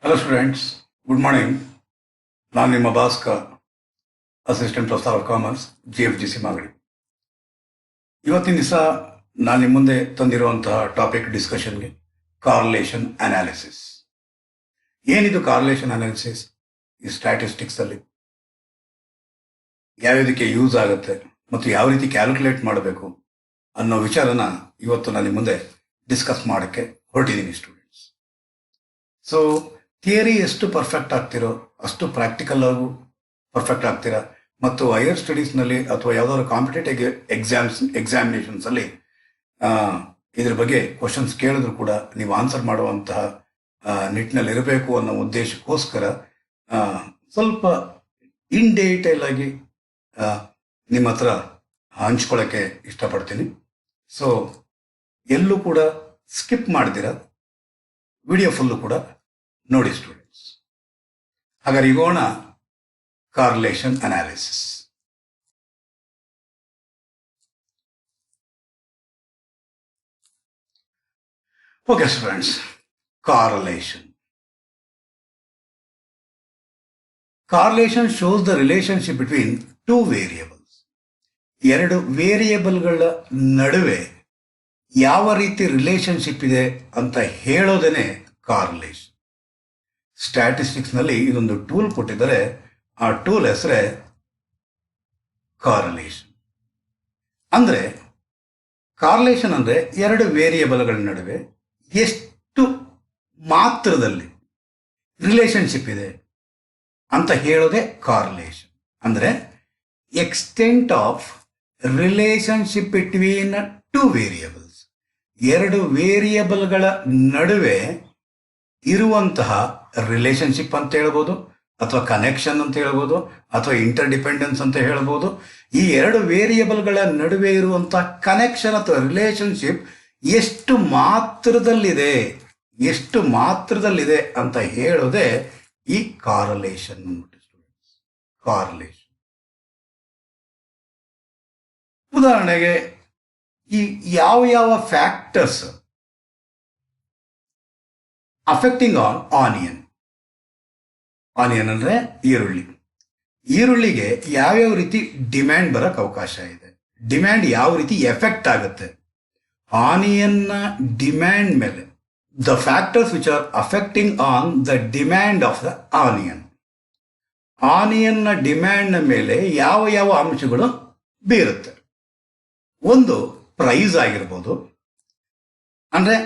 Hello students, good morning. ನಾನು ನಿಮ್ಮ Bhaskar, assistant professor of commerce, GFGC Magadi. ಇವತ್ತಿನ ದಿವಸ ನಾನು ನಿಮ್ಮ ಮುಂದೆ ತಂದಿರುವಂತಹ ಟಾಪಿಕ್ ಡಿಸ್ಕಷನ್ಗೆ ಕಾರ್ಲೇಷನ್ ಅನಾಲಿಸಿಸ್. ಏನಿದು ಕಾರ್ಲೇಷನ್ ಅನಾಲಿಸಿಸ್? ಈ ಸ್ಟ್ಯಾಟಿಸ್ಟಿಕ್ಸಲ್ಲಿ ಯಾವ್ಯಾವುದಕ್ಕೆ ಯೂಸ್ ಆಗುತ್ತೆ ಮತ್ತು ಯಾವ ರೀತಿ ಕ್ಯಾಲ್ಕುಲೇಟ್ ಮಾಡಬೇಕು ಅನ್ನೋ ವಿಚಾರನ ಇವತ್ತು ನಾನು ನಿಮ್ಮ ಮುಂದೆ ಡಿಸ್ಕಸ್ ಮಾಡೋಕ್ಕೆ ಹೊರಟಿದ್ದೀನಿ ಸ್ಟೂಡೆಂಟ್ಸ್. ಸೊ ಥಿಯರಿ ಎಷ್ಟು ಪರ್ಫೆಕ್ಟ್ ಆಗ್ತಿರೋ ಅಷ್ಟು ಪ್ರಾಕ್ಟಿಕಲ್ ಆಗು ಪರ್ಫೆಕ್ಟ್ ಆಗ್ತೀರಾ. ಮತ್ತು ಹೈಯರ್ ಸ್ಟಡೀಸ್ನಲ್ಲಿ ಅಥವಾ ಯಾವುದಾದ್ರು ಕಾಂಪಿಟೇಟಿವ್ ಎಕ್ಸಾಮಿನೇಷನ್ಸಲ್ಲಿ ಇದ್ರ ಬಗ್ಗೆ ಕ್ವಶನ್ಸ್ ಕೇಳಿದ್ರು ಕೂಡ ನೀವು ಆನ್ಸರ್ ಮಾಡುವಂತಹ ನಿಟ್ಟಿನಲ್ಲಿ ಇರಬೇಕು ಅನ್ನೋ ಉದ್ದೇಶಕ್ಕೋಸ್ಕರ ಸ್ವಲ್ಪ ಇನ್ ಡೀಟೇಲ್ ಆಗಿ ನಿಮ್ಮ ಹತ್ರ ಹಂಚ್ಕೊಳ್ಳೋಕ್ಕೆ ಇಷ್ಟಪಡ್ತೀನಿ. ಸೊ ಎಲ್ಲೂ ಕೂಡ ಸ್ಕಿಪ್ ಮಾಡ್ದಿರ ವಿಡಿಯೋ ಫುಲ್ಲು ಕೂಡ ನೋಡಿ ಸ್ಟೂಡೆಂಟ್ಸ್. ಹಾಗಾದ್ರೆ ಇಗೋಣ correlation analysis. Okay students, correlation. Correlation shows the relationship between two variables. ಎರಡು ವೇರಿಯೇಬಲ್ಗಳ ನಡುವೆ ಯಾವ ರೀತಿ ರಿಲೇಶನ್ಶಿಪ್ ಇದೆ ಅಂತ ಹೇಳೋದೇನೆ ಕಾರ್ಲೇಷನ್. ಸ್ಟ್ಯಾಟಿಸ್ಟಿಕ್ಸ್ನಲ್ಲಿ ಇದೊಂದು ಟೂಲ್ ಕೊಟ್ಟಿದ್ದಾರೆ, ಆ ಟೂಲ್ ಹೆಸರೇ ಕಾರ್ಲೇಷನ್. ಅಂದರೆ ಕಾರ್ಲೇಷನ್ ಅಂದರೆ ಎರಡು ವೇರಿಯೇಬಲ್ಗಳ ನಡುವೆ ಎಷ್ಟು ಮಾತ್ರದಲ್ಲಿ ರಿಲೇಶನ್ಶಿಪ್ ಇದೆ ಅಂತ ಹೇಳೋದೇ ಕಾರ್ಲೇಷನ್. ಅಂದರೆ extent of relationship between two variables. ಎರಡು ವೇರಿಯೇಬಲ್ಗಳ ನಡುವೆ ಇರುವಂತಹ ರಿಲೇಶನ್ಶಿಪ್ ಅಂತ ಹೇಳ್ಬೋದು, ಅಥವಾ ಕನೆಕ್ಷನ್ ಅಂತ ಹೇಳ್ಬೋದು, ಅಥವಾ ಇಂಟರ್ ಡಿಪೆಂಡೆನ್ಸ್ ಅಂತ ಹೇಳ್ಬೋದು. ಈ ಎರಡು ವೇರಿಯೇಬಲ್ಗಳ ನಡುವೆ ಇರುವಂತಹ ಕನೆಕ್ಷನ್ ಅಥವಾ ರಿಲೇಶನ್ಶಿಪ್ ಎಷ್ಟು ಮಾತ್ರದಲ್ಲಿದೆ ಅಂತ ಹೇಳೋದೇ ಈ ಕಾರ್ಲೇಷನ್. ಕಾರ್ಲೇಷನ್ ಉದಾಹರಣೆಗೆ ಈ ಯಾವ factors affecting on onion. Onion ಅಂದರೆ ಈರುಳ್ಳಿಗೆ ಯಾವ್ಯಾವ ರೀತಿ ಡಿಮ್ಯಾಂಡ್ ಬರೋಕ್ಕೆ ಅವಕಾಶ ಇದೆ, ಡಿಮ್ಯಾಂಡ್ ಯಾವ ರೀತಿ ಎಫೆಕ್ಟ್ ಆಗುತ್ತೆ ಆನಿಯನ್ನ ಡಿಮ್ಯಾಂಡ್ ಮೇಲೆ. The factors which are affecting on the demand of the onion. ಆನಿಯನ್ನ ಡಿಮ್ಯಾಂಡ್ನ ಮೇಲೆ ಯಾವ ಅಂಶಗಳು ಬೀರುತ್ತೆ. ಒಂದು ಪ್ರೈಸ್ ಆಗಿರ್ಬೋದು, ಅಂದರೆ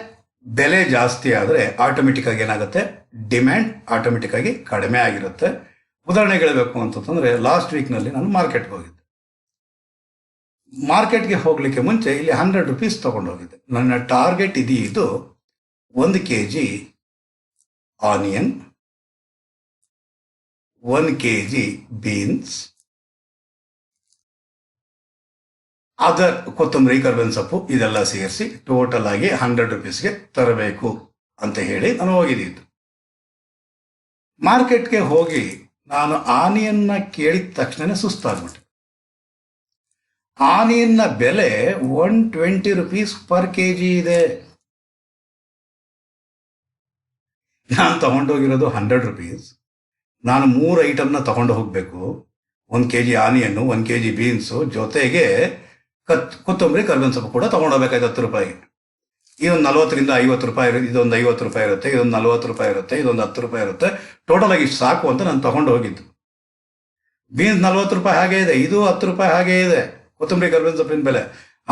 ಬೆಲೆ ಜಾಸ್ತಿ ಆದರೆ ಆಟೋಮೆಟಿಕ್ ಆಗಿ ಏನಾಗುತ್ತೆ, ಡಿಮ್ಯಾಂಡ್ ಆಟೋಮೆಟಿಕ್ ಆಗಿ ಕಡಿಮೆ ಆಗಿರುತ್ತೆ. ಉದಾಹರಣೆಗೆ ಹೇಳಬೇಕು ಅಂತಂದರೆ, ಲಾಸ್ಟ್ ವೀಕ್ನಲ್ಲಿ ನಾನು ಮಾರ್ಕೆಟ್ಗೆ ಹೋಗಿದ್ದೆ. ಮಾರ್ಕೆಟ್ಗೆ ಹೋಗಲಿಕ್ಕೆ ಮುಂಚೆ ಇಲ್ಲಿ 100 ರೂಪೀಸ್ ತೊಗೊಂಡು ಹೋಗಿದ್ದೆ. ನನ್ನ ಟಾರ್ಗೆಟ್ ಇದು 1 kg onion, 1 kg beans, other ಕೊತ್ತಂಬರಿ, ಕರ್ಬೇವಿನ ಸೊಪ್ಪು ಇದೆಲ್ಲ ಸೇರಿಸಿ ಟೋಟಲ್ ಆಗಿ 100 ರೂಪೀಸ್ಗೆ ತರಬೇಕು ಅಂತ ಹೇಳಿ ನಾನು ಹೋಗಿದ್ದು. ಮಾರ್ಕೆಟ್ಗೆ ಹೋಗಿ ನಾನು ಆನಿಯನ್ನ ಕೇಳಿದ ತಕ್ಷಣ ಸುಸ್ತಾಗ್ಬಿಟ್ಟೆ. ಆನಿಯನ್ನ ಬೆಲೆ 120 ರೂಪೀಸ್ ಪರ್ kg ಇದೆ. ನಾನು ತಗೊಂಡೋಗಿರೋದು 100 ರೂಪೀಸ್. ನಾನು 3 ಐಟಮ್ನ ತಗೊಂಡು ಹೋಗಬೇಕು. 1 kg ಆನಿಯನ್ನು, 1 kg ಬೀನ್ಸು, ಜೊತೆಗೆ ಕೊತ್ತಂಬರಿ, ಕರ್ಬೇವಿನ ಸೊಪ್ಪು ಕೂಡ ತೊಗೊಂಡೋಗ್ಬೇಕಾಯ್ತು 10 ರೂಪಾಯಿಗೆ. ಇದೊಂದು 40ರಿಂದ 50 ರೂಪಾಯಿ ಇರುತ್ತೆ, ಇದೊಂದು 50 ರೂಪಾಯಿ ಇರುತ್ತೆ, ಇದೊಂದು 40 ರೂಪಾಯಿ ಇರುತ್ತೆ, ಇದೊಂದು 10 ರೂಪಾಯಿ ಇರುತ್ತೆ. ಟೋಟಲ್ ಆಗಿ ಇಷ್ಟು ಸಾಕು ಅಂತ ನಾನು ತಗೊಂಡು ಹೋಗಿದ್ದು. ಬೀನ್ಸ್ 40 ರೂಪಾಯಿ ಹಾಗೇ ಇದೆ, ಇದು 10 ರೂಪಾಯಿ ಹಾಗೇ ಇದೆ, ಕೊತ್ತಂಬರಿ, ಕರ್ಬೇವಿನ ಸೊಪ್ಪಿನ ಬೆಲೆ.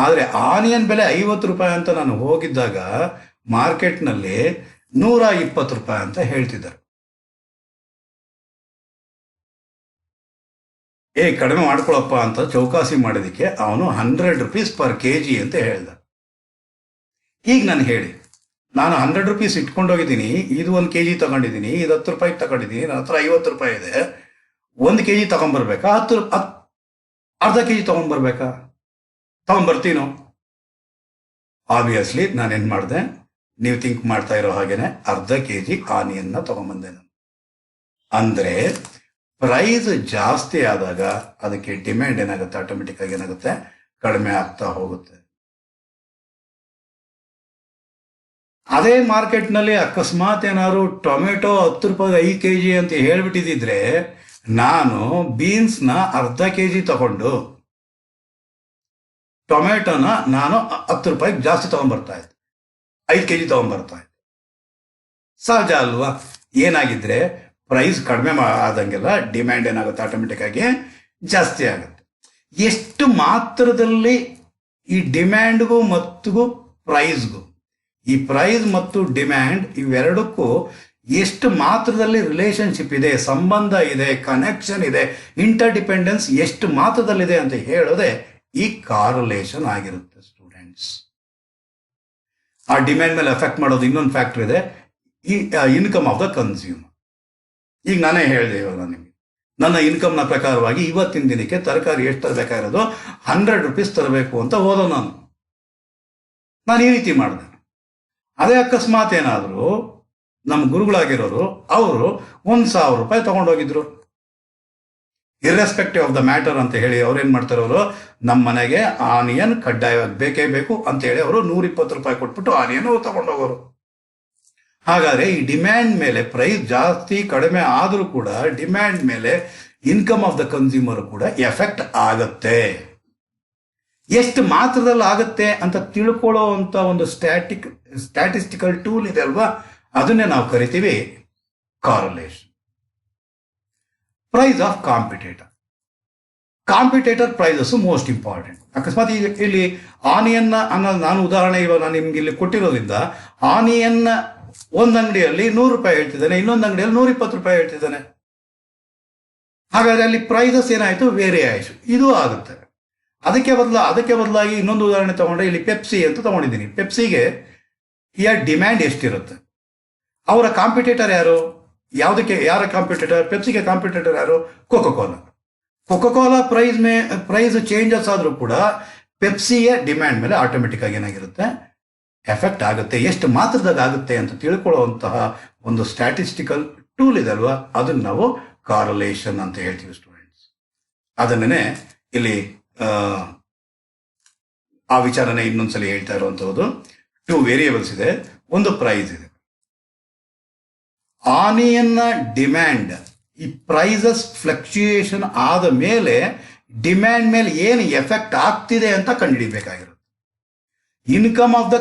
ಆದರೆ ಆನಿಯನ್ ಬೆಲೆ 50 ರೂಪಾಯಿ ಅಂತ ನಾನು ಹೋಗಿದ್ದಾಗ ಮಾರ್ಕೆಟ್ನಲ್ಲಿ 120 ರೂಪಾಯಿ ಅಂತ ಹೇಳ್ತಿದ್ದಾರೆ. ಕಡಿಮೆ ಮಾಡ್ಕೊಳಪ್ಪ ಅಂತ ಚೌಕಾಸಿ ಮಾಡೋದಕ್ಕೆ ಅವನು 100 ರೂಪೀಸ್ ಪರ್ kg ಅಂತ ಹೇಳ್ದ. ಈಗ ನಾನು ನಾನು 100 ರೂಪೀಸ್ ಇಟ್ಕೊಂಡೋಗಿದ್ದೀನಿ, ಇದು 1 kg ತಗೊಂಡಿದ್ದೀನಿ, ಇದು 10 ರೂಪಾಯಿಗೆ ತಗೊಂಡಿದ್ದೀನಿ, ನನ್ನ ಹತ್ರ 50 ರೂಪಾಯಿ ಇದೆ. 1 kg ತಗೊಂಡ್ಬರ್ಬೇಕಾ, ಅರ್ಧ kg ತಗೊಂಡ್ಬರ್ಬೇಕಾ? ತಗೊಂಡ್ಬರ್ತೀನೋ? ಆಬ್ವಿಯಸ್ಲಿ ನಾನೇನು ಮಾಡಿದೆ, ನೀವು ಥಿಂಕ್ ಮಾಡ್ತಾ ಇರೋ ಹಾಗೇನೆ ಅರ್ಧ kg ಆನಿಯನ್ನ ತಗೊಂಡ್ಬಂದೆ ನಾನು. ಅಂದರೆ ಪ್ರೈಸ್ ಜಾಸ್ತಿ ಆದಾಗ ಅದಕ್ಕೆ ಡಿಮ್ಯಾಂಡ್ ಏನಾಗುತ್ತೆ, ಆಟೋಮೆಟಿಕ್ ಆಗಿ ಏನಾಗುತ್ತೆ, ಕಡಿಮೆ ಆಗ್ತಾ ಹೋಗುತ್ತೆ. ಅದೇ ಮಾರ್ಕೆಟ್ನಲ್ಲಿ ಅಕಸ್ಮಾತ್ ಏನಾದ್ರು ಟೊಮೆಟೊ 10 ರೂಪಾಯಿ 5 kg ಅಂತ ಹೇಳ್ಬಿಟ್ಟಿದ್ರೆ ನಾನು ಬೀನ್ಸ್ನ ಅರ್ಧ kg ತಗೊಂಡು ಟೊಮೆಟೊನ ನಾನು 10 ರೂಪಾಯಿಗೆ ಜಾಸ್ತಿ ತಗೊಂಡ್ಬರ್ತಾ ಇದ್ದೆ, 5 kg ತಗೊಂಡ್ಬರ್ತಾ ಇದ್ದೆ. ಸಹಜ ಅಲ್ವಾ? ಏನಾಗಿದ್ರೆ ಪ್ರೈಸ್ ಕಡಿಮೆ ಆದಂಗೆಲ್ಲ ಡಿಮ್ಯಾಂಡ್ ಏನಾಗುತ್ತೆ, ಆಟೋಮೆಟಿಕ್ ಆಗಿ ಜಾಸ್ತಿ ಆಗುತ್ತೆ. ಎಷ್ಟು ಮಾತ್ರದಲ್ಲಿ ಈ ಡಿಮ್ಯಾಂಡ್ಗೂ ಮತ್ತು ಪ್ರೈಸ್ಗೂ, ಈ ಪ್ರೈಸ್ ಮತ್ತು ಡಿಮ್ಯಾಂಡ್ ಇವೆರಡಕ್ಕೂ ಎಷ್ಟು ಮಾತ್ರದಲ್ಲಿ ರಿಲೇಶನ್ಶಿಪ್ ಇದೆ, ಸಂಬಂಧ ಇದೆ, ಕನೆಕ್ಷನ್ ಇದೆ, ಇಂಟರ್ ಡಿಪೆಂಡೆನ್ಸ್ ಎಷ್ಟು ಮಾತ್ರದಲ್ಲಿದೆ ಅಂತ ಹೇಳೋದೆ ಈ ಕಾರ್ಲೇಷನ್ ಆಗಿರುತ್ತೆ ಸ್ಟೂಡೆಂಟ್ಸ್. ಆ ಡಿಮ್ಯಾಂಡ್ ಮೇಲೆ ಎಫೆಕ್ಟ್ ಮಾಡೋದು ಇನ್ನೊಂದು ಫ್ಯಾಕ್ಟರ್ ಇದೆ, ಈ ಇನ್ಕಮ್ ಆಫ್ ದ ಕನ್ಸ್ಯೂಮರ್. ಈಗ ನಾನೇ ಹೇಳಿದೆ ಇವಾಗ ನಿಮಗೆ, ನನ್ನ ಇನ್ಕಮ್ನ ಪ್ರಕಾರವಾಗಿ ಇವತ್ತಿನ ದಿನಕ್ಕೆ ತರಕಾರಿ ಎಷ್ಟು ತರಬೇಕಾಗಿರೋದು 100 ರೂಪೀಸ್ ತರಬೇಕು ಅಂತ ಹೋದೋ ನಾನು ಈ ರೀತಿ ಮಾಡಿದೆ. ಅದೇ ಅಕಸ್ಮಾತ್ ಏನಾದರೂ ನಮ್ಮ ಗುರುಗಳಾಗಿರೋರು ಅವರು 1,000 ರೂಪಾಯಿ ತಗೊಂಡೋಗಿದ್ರು, ಇರ್ರೆಸ್ಪೆಕ್ಟಿವ್ ಆಫ್ ದ ಮ್ಯಾಟರ್ ಅಂತ ಹೇಳಿ ಅವ್ರು ಏನು ಮಾಡ್ತಾರೆ, ಅವರು ನಮ್ಮ ಮನೆಗೆ ಆನಿಯನ್ ಕಡ್ಡಾಯವಾಗಿ ಬೇಕೇ ಬೇಕು ಅಂತ ಹೇಳಿ ಅವರು 120 ರೂಪಾಯಿ ಕೊಟ್ಬಿಟ್ಟು ಆನಿಯನ್ ತಗೊಂಡೋಗೋರು. ಹಾಗಾದ್ರೆ ಈ ಡಿಮ್ಯಾಂಡ್ ಮೇಲೆ ಪ್ರೈಸ್ ಜಾಸ್ತಿ ಕಡಿಮೆ ಆದರೂ ಕೂಡ ಡಿಮ್ಯಾಂಡ್ ಮೇಲೆ ಇನ್ಕಮ್ ಆಫ್ ದ ಕನ್ಸ್ಯೂಮರ್ ಕೂಡ ಎಫೆಕ್ಟ್ ಆಗತ್ತೆ. ಎಷ್ಟು ಮಾತ್ರದಲ್ಲಿ ಆಗುತ್ತೆ ಅಂತ ತಿಳ್ಕೊಳ್ಳೋ ಅಂತ ಒಂದು ಸ್ಟ್ಯಾಟಿಸ್ಟಿಕಲ್ ಟೂಲ್ ಇದೆ ಅಲ್ವಾ, ಅದನ್ನೇ ನಾವು ಕರಿತೀವಿ correlation. Price of competitor prices most important. ಅಕಸ್ಮಾತ್ ಈಗ ಇಲ್ಲಿ ಆನಿಯನ್ನ ಅನ್ನೋ ನಾನು ಉದಾಹರಣೆ ಇವಾಗ ನಾನು ನಿಮ್ಗೆ ಇಲ್ಲಿ ಕೊಟ್ಟಿರೋದ್ರಿಂದ, ಆನಿಯನ್ನ ಒಂದು ಅಂಗಡಿಯಲ್ಲಿ 100 ರೂಪಾಯಿ ಹೇಳ್ತಿದ್ದಾನೆ, ಇನ್ನೊಂದು ಅಂಗಡಿಯಲ್ಲಿ 120 ರೂಪಾಯಿ ಹೇಳ್ತಿದ್ದಾನೆ. ಹಾಗಾದ್ರೆ ಅಲ್ಲಿ ಪ್ರೈಸಸ್ ಏನಾಯ್ತು, ವೇರಿ ಆಯಿತು. ಇದು ಆಗುತ್ತೆ. ಅದಕ್ಕೆ ಬದಲಾಗಿ ಇನ್ನೊಂದು ಉದಾಹರಣೆ ತಗೊಂಡ್ರೆ, ಇಲ್ಲಿ ಪೆಪ್ಸಿ ಅಂತ ತಗೊಂಡಿದ್ದೀನಿ. ಪೆಪ್ಸಿಗೆ ಡಿಮ್ಯಾಂಡ್ ಎಷ್ಟಿರುತ್ತೆ, ಅವರ ಕಾಂಪಿಟೇಟರ್ ಯಾರು, ಯಾರ ಕಾಂಪಿಟೇಟರ್, ಪೆಪ್ಸಿಗೆ ಕಾಂಪಿಟೇಟರ್ ಯಾರು, ಕೋಕೋ-ಕೋಲಾ ಪ್ರೈಸ್ ಚೇಂಜಸ್ ಆದರೂ ಕೂಡ ಪೆಪ್ಸಿಯ ಡಿಮ್ಯಾಂಡ್ ಮೇಲೆ ಆಟೋಮೆಟಿಕ್ ಆಗಿ ಏನಾಗಿರುತ್ತೆ, ಎಫೆಕ್ಟ್ ಆಗುತ್ತೆ. ಎಷ್ಟು ಮಾತ್ರದಾಗ ಆಗುತ್ತೆ ಅಂತ ತಿಳ್ಕೊಳ್ಳುವಂತಹ ಒಂದು ಸ್ಟ್ಯಾಟಿಸ್ಟಿಕಲ್ ಟೂಲ್ ಇದೆ ಅಲ್ವಾ, ಅದನ್ನು ನಾವು ಕಾರ್ಲೇಷನ್ ಅಂತ ಹೇಳ್ತೀವಿ ಸ್ಟೂಡೆಂಟ್ಸ್. ಅದನ್ನೇ ಇಲ್ಲಿ ಆ ವಿಚಾರನೆ ಇನ್ನೊಂದ್ಸಲಿ ಹೇಳ್ತಾ ಇರುವಂತಹದ್ದು. 2 ವೇರಿಯೇಬಲ್ಸ್ ಇದೆ, ಒಂದು ಪ್ರೈಸ್ ಇದೆ. ಆನಿಯನ್ನ ಡಿಮ್ಯಾಂಡ್, ಈ ಪ್ರೈಸಸ್ ಫ್ಲಕ್ಚುಯೇಷನ್ ಆದ ಮೇಲೆ ಡಿಮ್ಯಾಂಡ್ ಮೇಲೆ ಏನು ಎಫೆಕ್ಟ್ ಆಗ್ತಿದೆ ಅಂತ ಕಂಡುಹಿಡಿಬೇಕಾಗಿರುತ್ತೆ. ಇನ್ಕಮ್ ಆಫ್ ದ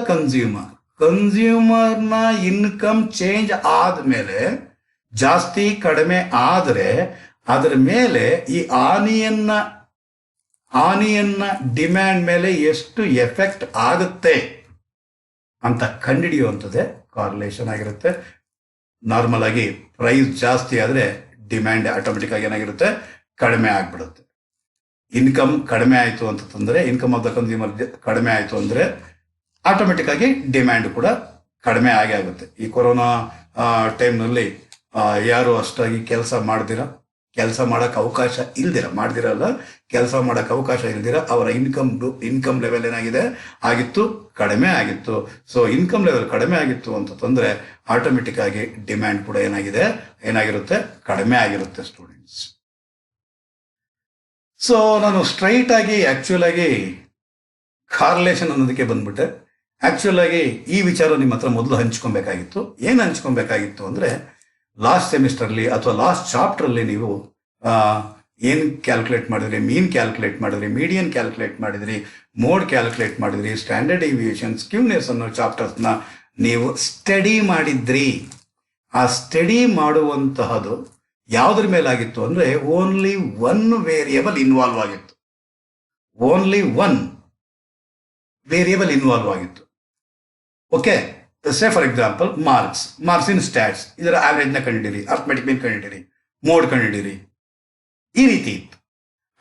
ಕನ್ಸ್ಯೂಮರ್ನ ಇನ್ಕಮ್ ಚೇಂಜ್ ಆದ್ಮೇಲೆ ಜಾಸ್ತಿ ಕಡಿಮೆ ಆದರೆ ಅದರ ಮೇಲೆ ಈ ಆನಿಯನ್ನ ಡಿಮ್ಯಾಂಡ್ ಮೇಲೆ ಎಷ್ಟು ಎಫೆಕ್ಟ್ ಆಗುತ್ತೆ ಅಂತ ಕಂಡುಹಿಡಿಯುವಂಥದ್ದೇ ಕಾರ್ಲೇಷನ್ ಆಗಿರುತ್ತೆ. ನಾರ್ಮಲ್ ಆಗಿ ಪ್ರೈಸ್ ಜಾಸ್ತಿ ಆದರೆ ಡಿಮ್ಯಾಂಡ್ ಆಟೋಮೆಟಿಕ್ ಆಗಿ ಏನಾಗಿರುತ್ತೆ, ಕಡಿಮೆ ಆಗ್ಬಿಡುತ್ತೆ. ಇನ್ಕಮ್ ಕಡಿಮೆ ಆಯಿತು ಅಂತಂದ್ರೆ, ಇನ್ಕಮ್ ಆಫ್ ದ ಕನ್ಸ್ಯೂಮರ್ ಕಡಿಮೆ ಆಯಿತು ಅಂದರೆ ಆಟೋಮೆಟಿಕ್ ಆಗಿ ಡಿಮ್ಯಾಂಡ್ ಕೂಡ ಕಡಿಮೆ ಆಗೇ ಆಗುತ್ತೆ. ಈ ಕೊರೋನಾ ಟೈಮ್ನಲ್ಲಿ ಯಾರು ಅಷ್ಟಾಗಿ ಕೆಲಸ ಮಾಡೋಕ್ಕೆ ಅವಕಾಶ ಇಲ್ದಿರ ಅವರ ಇನ್ಕಮ್ ಲೆವೆಲ್ ಏನಾಗಿದೆ ಕಡಿಮೆ ಆಗಿತ್ತು. ಸೊ ಇನ್ಕಮ್ ಲೆವೆಲ್ ಕಡಿಮೆ ಆಗಿತ್ತು ಅಂತಂದ್ರೆ ಆಟೋಮೆಟಿಕ್ ಆಗಿ ಡಿಮ್ಯಾಂಡ್ ಕೂಡ ಏನಾಗಿರುತ್ತೆ, ಕಡಿಮೆ ಆಗಿರುತ್ತೆ ಸ್ಟೂಡೆಂಟ್ಸ್. ಸೊ ನಾನು ಸ್ಟ್ರೈಟ್ ಆಗಿ ಆಕ್ಚುಲ್ ಆಗಿ ಕಾರ್ಲೇಷನ್ ಅನ್ನೋದಕ್ಕೆ ಬಂದ್ಬಿಟ್ಟೆ. ಆಕ್ಚುಲ್ ಆಗಿ ಈ ವಿಚಾರ ನಿಮ್ಮ ಹತ್ರ ಮೊದಲು ಹಂಚ್ಕೊಬೇಕಾಗಿತ್ತು. ಏನು ಹಂಚ್ಕೊಬೇಕಾಗಿತ್ತು ಅಂದರೆ, ಲಾಸ್ಟ್ ಸೆಮಿಸ್ಟರ್ಲಿ ಅಥವಾ ಲಾಸ್ಟ್ ಚಾಪ್ಟ್ರಲ್ಲಿ ನೀವು ಏನು ಕ್ಯಾಲ್ಕುಲೇಟ್ ಮಾಡಿದ್ರಿ, ಮೀನ್ ಕ್ಯಾಲ್ಕುಲೇಟ್ ಮಾಡಿದ್ರಿ, ಮೀಡಿಯನ್ ಕ್ಯಾಲ್ಕುಲೇಟ್ ಮಾಡಿದ್ರಿ, ಮೋಡ್ ಕ್ಯಾಲ್ಕುಲೇಟ್ ಮಾಡಿದ್ರಿ, ಸ್ಟ್ಯಾಂಡರ್ಡ್ ಡಿವಿಯೇಷನ್, ಸ್ಕ್ಯೂನೆಸ್ ಅನ್ನೋ ಚಾಪ್ಟರ್ಸ್ನ ನೀವು ಸ್ಟಡಿ ಮಾಡಿದ್ರಿ. ಆ ಸ್ಟಡಿ ಮಾಡುವಂತಹದ್ದು ಯಾವುದ್ರ ಮೇಲಾಗಿತ್ತು ಅಂದರೆ, ಓನ್ಲಿ 1 ವೇರಿಯಬಲ್ ಇನ್ವಾಲ್ವ್ ಆಗಿತ್ತು. Okay, say for example marks in stats, ಇದರ ಆವ್ರೇಜ್ನ ಕಂಡಿಡಿರಿ, ಅರ್ಥಮೆಟಿಕ್ ಮೀನ್ ಕಂಡಿಡಿರಿ, ಮೋಡ್ ಕಂಡಿಡಿರಿ, ಈ ರೀತಿ ಇತ್ತು.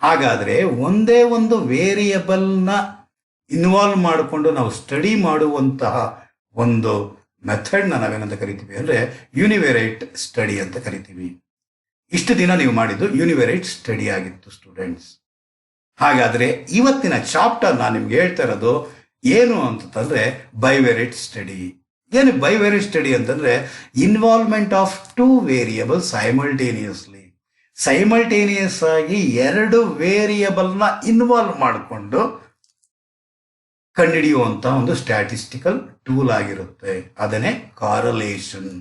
ಹಾಗಾದರೆ ಒಂದೇ ಒಂದು ವೇರಿಯಬಲ್ನ ಇನ್ವಾಲ್ವ್ ಮಾಡಿಕೊಂಡು ನಾವು ಸ್ಟಡಿ ಮಾಡುವಂತಹ ಒಂದು ಮೆಥಡ್ನ ನಾವೇನಂತ ಕರಿತೀವಿ ಅಂದರೆ ಯೂನಿವೇರೇಟ್ ಸ್ಟಡಿ ಅಂತ ಕರಿತೀವಿ. ಇಷ್ಟು ದಿನ ನೀವು ಮಾಡಿದ್ದು ಯೂನಿವೇರೇಟ್ ಸ್ಟಡಿ ಆಗಿತ್ತು ಸ್ಟೂಡೆಂಟ್ಸ್. ಹಾಗಾದರೆ ಇವತ್ತಿನ ಚಾಪ್ಟರ್ ನಾನು ನಿಮ್ಗೆ ಹೇಳ್ತಾ ಇರೋದು ಏನು ಅಂತಂದ್ರೆ ಬೈವೇರಿಯೇಟ್ ಸ್ಟಡಿ. ಏನು ಬೈವೇರಿಯೇಟ್ ಸ್ಟಡಿ ಅಂತಂದ್ರೆ ಇನ್ವಾಲ್ವ್ಮೆಂಟ್ ಆಫ್ 2 ವೇರಿಯಬಲ್ ಸೈಮಲ್ಟೇನಿಯಸ್ ಆಗಿ 2 ವೇರಿಯಬಲ್ನ ಇನ್ವಾಲ್ವ್ ಮಾಡಿಕೊಂಡು ಕಂಡುಹಿಡಿಯುವಂತ ಒಂದು ಸ್ಟ್ಯಾಟಿಸ್ಟಿಕಲ್ ಟೂಲ್ ಆಗಿರುತ್ತೆ. ಅದನ್ನೇ ಕಾರಲೇಷನ್.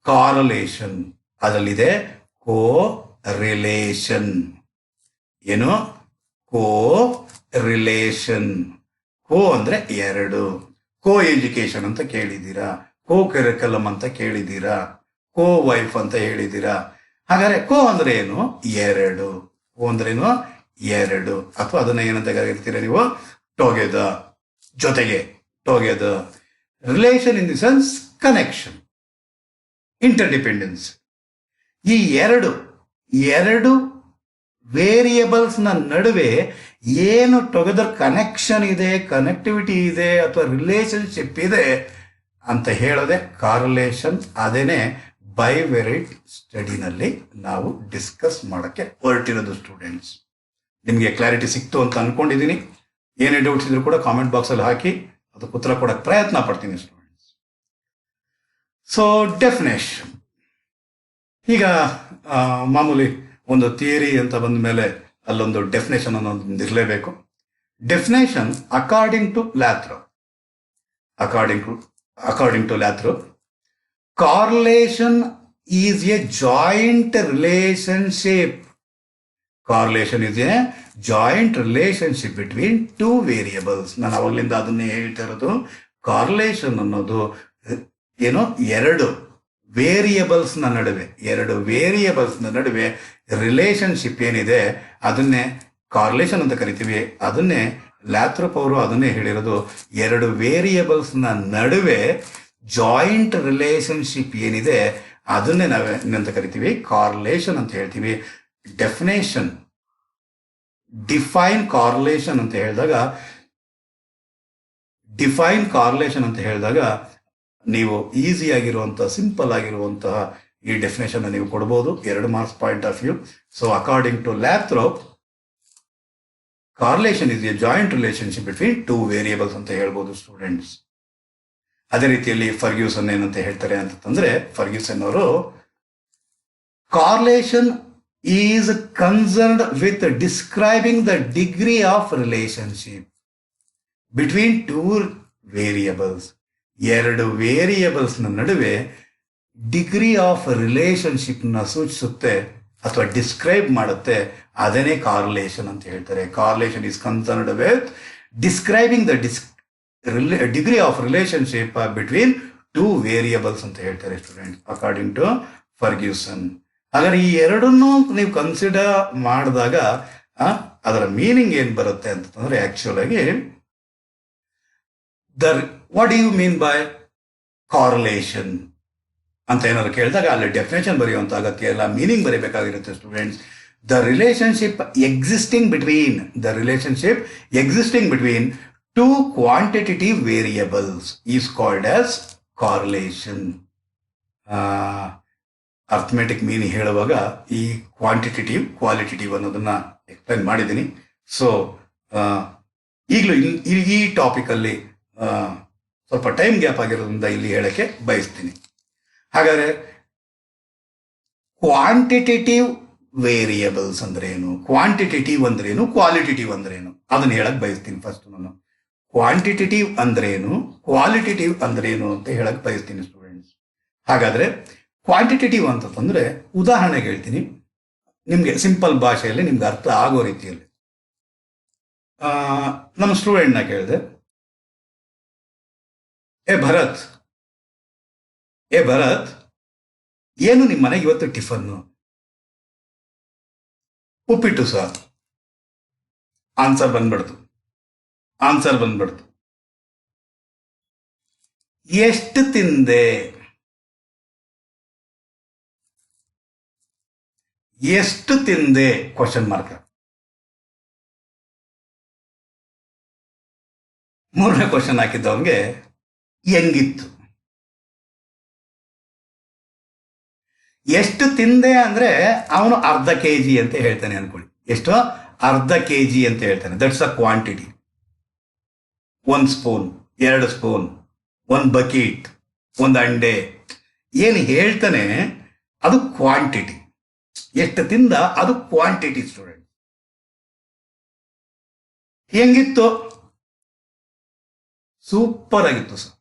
ಕಾರಲೇಷನ್ ಅದರಲ್ಲಿದೆ ಕೋ ರಿಲೇಷನ್. ಏನು? ಕೋ ರಿಲೇಷನ್. ಕೋ ಅಂದ್ರೆ ಎರಡು. ಕೋ ಎಜುಕೇಶನ್ ಅಂತ ಕೇಳಿದ್ದೀರಾ, ಕೋ ಕರಿಕಲಮ್ ಅಂತ ಕೇಳಿದ್ದೀರಾ, ಕೋ ವೈಫ್ ಅಂತ ಹೇಳಿದ್ದೀರಾ. ಹಾಗಾದ್ರೆ ಕೋ ಅಂದ್ರೆ ಏನು? ಎರಡು. ಕೋ ಅಂದ್ರೇನು? ಎರಡು. ಅಥವಾ ಅದನ್ನ ಏನಂತ ಕರೀತೀರಾ ನೀವು? ಟೊಗೆದರ್, ಜೊತೆಗೆ, together. Relation in the sense connection, interdependence. ಈ ಎರಡು ವೇರಿಯಬಲ್ಸ್ ನ ನಡುವೆ ಏನು ಟೊಗೆದರ್ ಕನೆಕ್ಷನ್ ಇದೆ, ಕನೆಕ್ಟಿವಿಟಿ ಇದೆ, ಅಥವಾ ರಿಲೇಶನ್ಶಿಪ್ ಇದೆ ಅಂತ ಹೇಳೋದೆ ಕಾರಲೇಷನ್. ಅದೇನೆ ಬೈವೆರಿಟ್ ಸ್ಟಡಿನಲ್ಲಿ ನಾವು ಡಿಸ್ಕಸ್ ಮಾಡಕ್ಕೆ ಹೊರಟಿರೋದು ಸ್ಟೂಡೆಂಟ್ಸ್. ನಿಮಗೆ ಕ್ಲಾರಿಟಿ ಸಿಕ್ತು ಅಂತ ಅನ್ಕೊಂಡಿದ್ದೀನಿ. ಏನೇ ಡೌಟ್ಸ್ ಇದ್ರು ಕೂಡ ಕಾಮೆಂಟ್ ಬಾಕ್ಸ್ ಅಲ್ಲಿ ಹಾಕಿ, ಅದಕ್ಕೆ ಉತ್ತರ ಕೊಡಕ್ಕೆ ಪ್ರಯತ್ನ ಪಡ್ತೀನಿ ಸ್ಟೂಡೆಂಟ್ಸ್. So definition. ಈಗ ಮಾಮೂಲಿ ಒಂದು ಥಿಯರಿ ಅಂತ ಬಂದ ಮೇಲೆ ಅಲ್ಲೊಂದು ಡೆಫಿನೇಷನ್ ಅನ್ನೋದು ಇರಲೇಬೇಕು. Definition according to Lathrop, according to Lathrop, correlation is a joint relationship. Correlation is a joint relationship between two variables. ನಾನು ಅವಾಗಲಿಂದ ಅದನ್ನೇ ಹೇಳ್ತಾ ಇರೋದು. ಕಾರ್ಲೇಷನ್ ಅನ್ನೋದು ಏನೋ ಎರಡು ವೇರಿಯಬಲ್ಸ್ ನಡುವೆ ರಿಲೇಶನ್ಶಿಪ್ ಏನಿದೆ ಅದನ್ನೇ ಕಾರ್ಲೇಷನ್ ಅಂತ ಕರಿತೀವಿ. ಅದನ್ನೇ ಲ್ಯಾಥ್ರೋಪ್ ಅವರು ಅದನ್ನೇ ಹೇಳಿರೋದು. ಎರಡು ವೇರಿಯಬಲ್ಸ್ ನಡುವೆ ಜಾಯಿಂಟ್ ರಿಲೇಶನ್ಶಿಪ್ ಏನಿದೆ ಅದನ್ನೇ ನಾವೇನಂತ ಕರಿತೀವಿ? ಕಾರ್ಲೇಷನ್ ಅಂತ ಹೇಳ್ತೀವಿ. ಡೆಫಿನೇಷನ್, ಡಿಫೈನ್ ಕಾರ್ಲೇಷನ್ ಅಂತ ಹೇಳಿದಾಗ ನೀವು ಈಸಿ ಆಗಿರುವಂತಹ, ಸಿಂಪಲ್ ಆಗಿರುವಂತಹ ಈ ಡೆಫಿನೇಷನ್ ನೀವು ಕೊಡಬಹುದು 2 marks point of view. So according to Lathrop, correlation is a joint relationship between two variables ಅಂತ ಹೇಳ್ಬೋದು ಸ್ಟೂಡೆಂಟ್ಸ್. ಅದೇ ರೀತಿಯಲ್ಲಿ ಫರ್ಗ್ಯೂಸನ್ ಏನಂತ ಹೇಳ್ತಾರೆ ಅಂತಂದ್ರೆ, ಫರ್ಗ್ಯೂಸನ್ ಅವರು correlation is concerned with describing the degree of relationship between two variables. ಎರಡು variables ನಡುವೆ ಡಿಗ್ರಿ ಆಫ್ ರಿಲೇಶನ್ಶಿಪ್ ನ ಸೂಚಿಸುತ್ತೆ ಅಥವಾ ಡಿಸ್ಕ್ರೈಬ್ ಮಾಡುತ್ತೆ. ಅದನ್ನೇ ಕಾರ್ಲೇಷನ್ ಅಂತ ಹೇಳ್ತಾರೆ. Correlation is concerned with describing the degree of relationship between two variables ಅಂತ ಹೇಳ್ತಾರೆ ಸ್ಟೂಡೆಂಟ್, ಅಕಾರ್ಡಿಂಗ್ ಟು ಫರ್ಗ್ಯೂಸನ್. ಹಾಗಾದ್ರೆ ಈ ಎರಡನ್ನೂ ನೀವು ಕನ್ಸಿಡರ್ ಮಾಡಿದಾಗ ಅದರ ಮೀನಿಂಗ್ ಏನ್ ಬರುತ್ತೆ ಅಂತಂದ್ರೆ, ಆಕ್ಚುಲ್ ಆಗಿ what do you mean by correlation ಅಂತ ಏನಾದ್ರು ಕೇಳಿದಾಗ ಅಲ್ಲಿ ಡೆಫಿನೇಷನ್ ಬರೆಯುವಂತ ಅಗತ್ಯ ಇಲ್ಲ, ಮೀನಿಂಗ್ ಬರೀಬೇಕಾಗಿರುತ್ತೆ students. The relationship existing between two quantitative variables is called as correlation. Arithmetic meaning ಹೇಳುವಾಗ ಈ ಕ್ವಾಂಟಿಟೇಟಿವ್, ಕ್ವಾಲಿಟೇಟಿವ್ ಅನ್ನೋದನ್ನ ಎಕ್ಸ್ಪ್ಲೈನ್ ಮಾಡಿದ್ದೀನಿ. ಸೊ ಈಗಲೂ ಈ ಟಾಪಿಕ್ ಅಲ್ಲಿ ಸ್ವಲ್ಪ ಟೈಮ್ ಗ್ಯಾಪ್ ಆಗಿರೋದ್ರಿಂದ ಇಲ್ಲಿ ಹೇಳಕ್ಕೆ ಬಯಸ್ತೀನಿ. ಹಾಗಾದ್ರೆ ಕ್ವಾಂಟಿಟೇಟಿವ್ ವೇರಿಯಬಲ್ಸ್ ಅಂದ್ರೇನು, ಕ್ವಾಂಟಿಟೇಟಿವ್ ಅಂದ್ರೇನು, ಕ್ವಾಲಿಟೇಟಿವ್ ಅಂದ್ರೇನು ಅದನ್ನ ಹೇಳಕ್ ಬಯಸ್ತೀನಿ. ಫಸ್ಟ್ ನಾನು ಕ್ವಾಂಟಿಟೇಟಿವ್ ಅಂದ್ರೇನು, ಕ್ವಾಲಿಟೇಟಿವ್ ಅಂದ್ರೇನು ಅಂತ ಹೇಳಕ್ ಬಯಸ್ತೀನಿ ಸ್ಟೂಡೆಂಟ್ಸ್. ಹಾಗಾದ್ರೆ ಕ್ವಾಂಟಿಟೇಟಿವ್ ಅಂತಂದ್ರೆ ಉದಾಹರಣೆಗೆ ಹೇಳ್ತೀನಿ ನಿಮ್ಗೆ, ಸಿಂಪಲ್ ಭಾಷೆಯಲ್ಲಿ ನಿಮ್ಗೆ ಅರ್ಥ ಆಗೋ ರೀತಿಯಲ್ಲಿ. ನಮ್ಮ ಸ್ಟೂಡೆಂಟ್ನ ಕೇಳಿದೆ, ಏ ಭರತ್, ಏನು ನಿಮ್ಮ ಮನೆಗೆ ಇವತ್ತು ಟಿಫನ್ನು? ಉಪ್ಪಿಟ್ಟು ಸರ್. ಆನ್ಸರ್ ಬಂದ್ಬಿಡ್ತು. ಎಷ್ಟು ತಿಂದೆ? Question mark. ಮೂರನೇ ಕ್ವಶನ್ ಹಾಕಿದ್ದವನ್ಗೆ ಹೆಂಗಿತ್ತು? ಎಷ್ಟು ತಿಂದೆ ಅಂದ್ರೆ ಅವನು ಅರ್ಧ ಕೆಜಿ ಅಂತ ಹೇಳ್ತಾನೆ ಅನ್ಕೊಳ್ಳಿ. ಎಷ್ಟು? ಅರ್ಧ ಕೆಜಿ ಅಂತ ಹೇಳ್ತಾನೆ. That's a quantity. 1 spoon, 2 spoon, 1 bucket, 1 ಅಂಡೆ, ಏನು ಹೇಳ್ತಾನೆ ಅದು ಕ್ವಾಂಟಿಟಿ. ಎಷ್ಟು ತಿಂದ ಅದು ಕ್ವಾಂಟಿಟಿ ಸ್ಟೂಡೆಂಟ್. ಹೆಂಗಿತ್ತು? ಸೂಪರ್ ಆಗಿತ್ತು ಸರ್,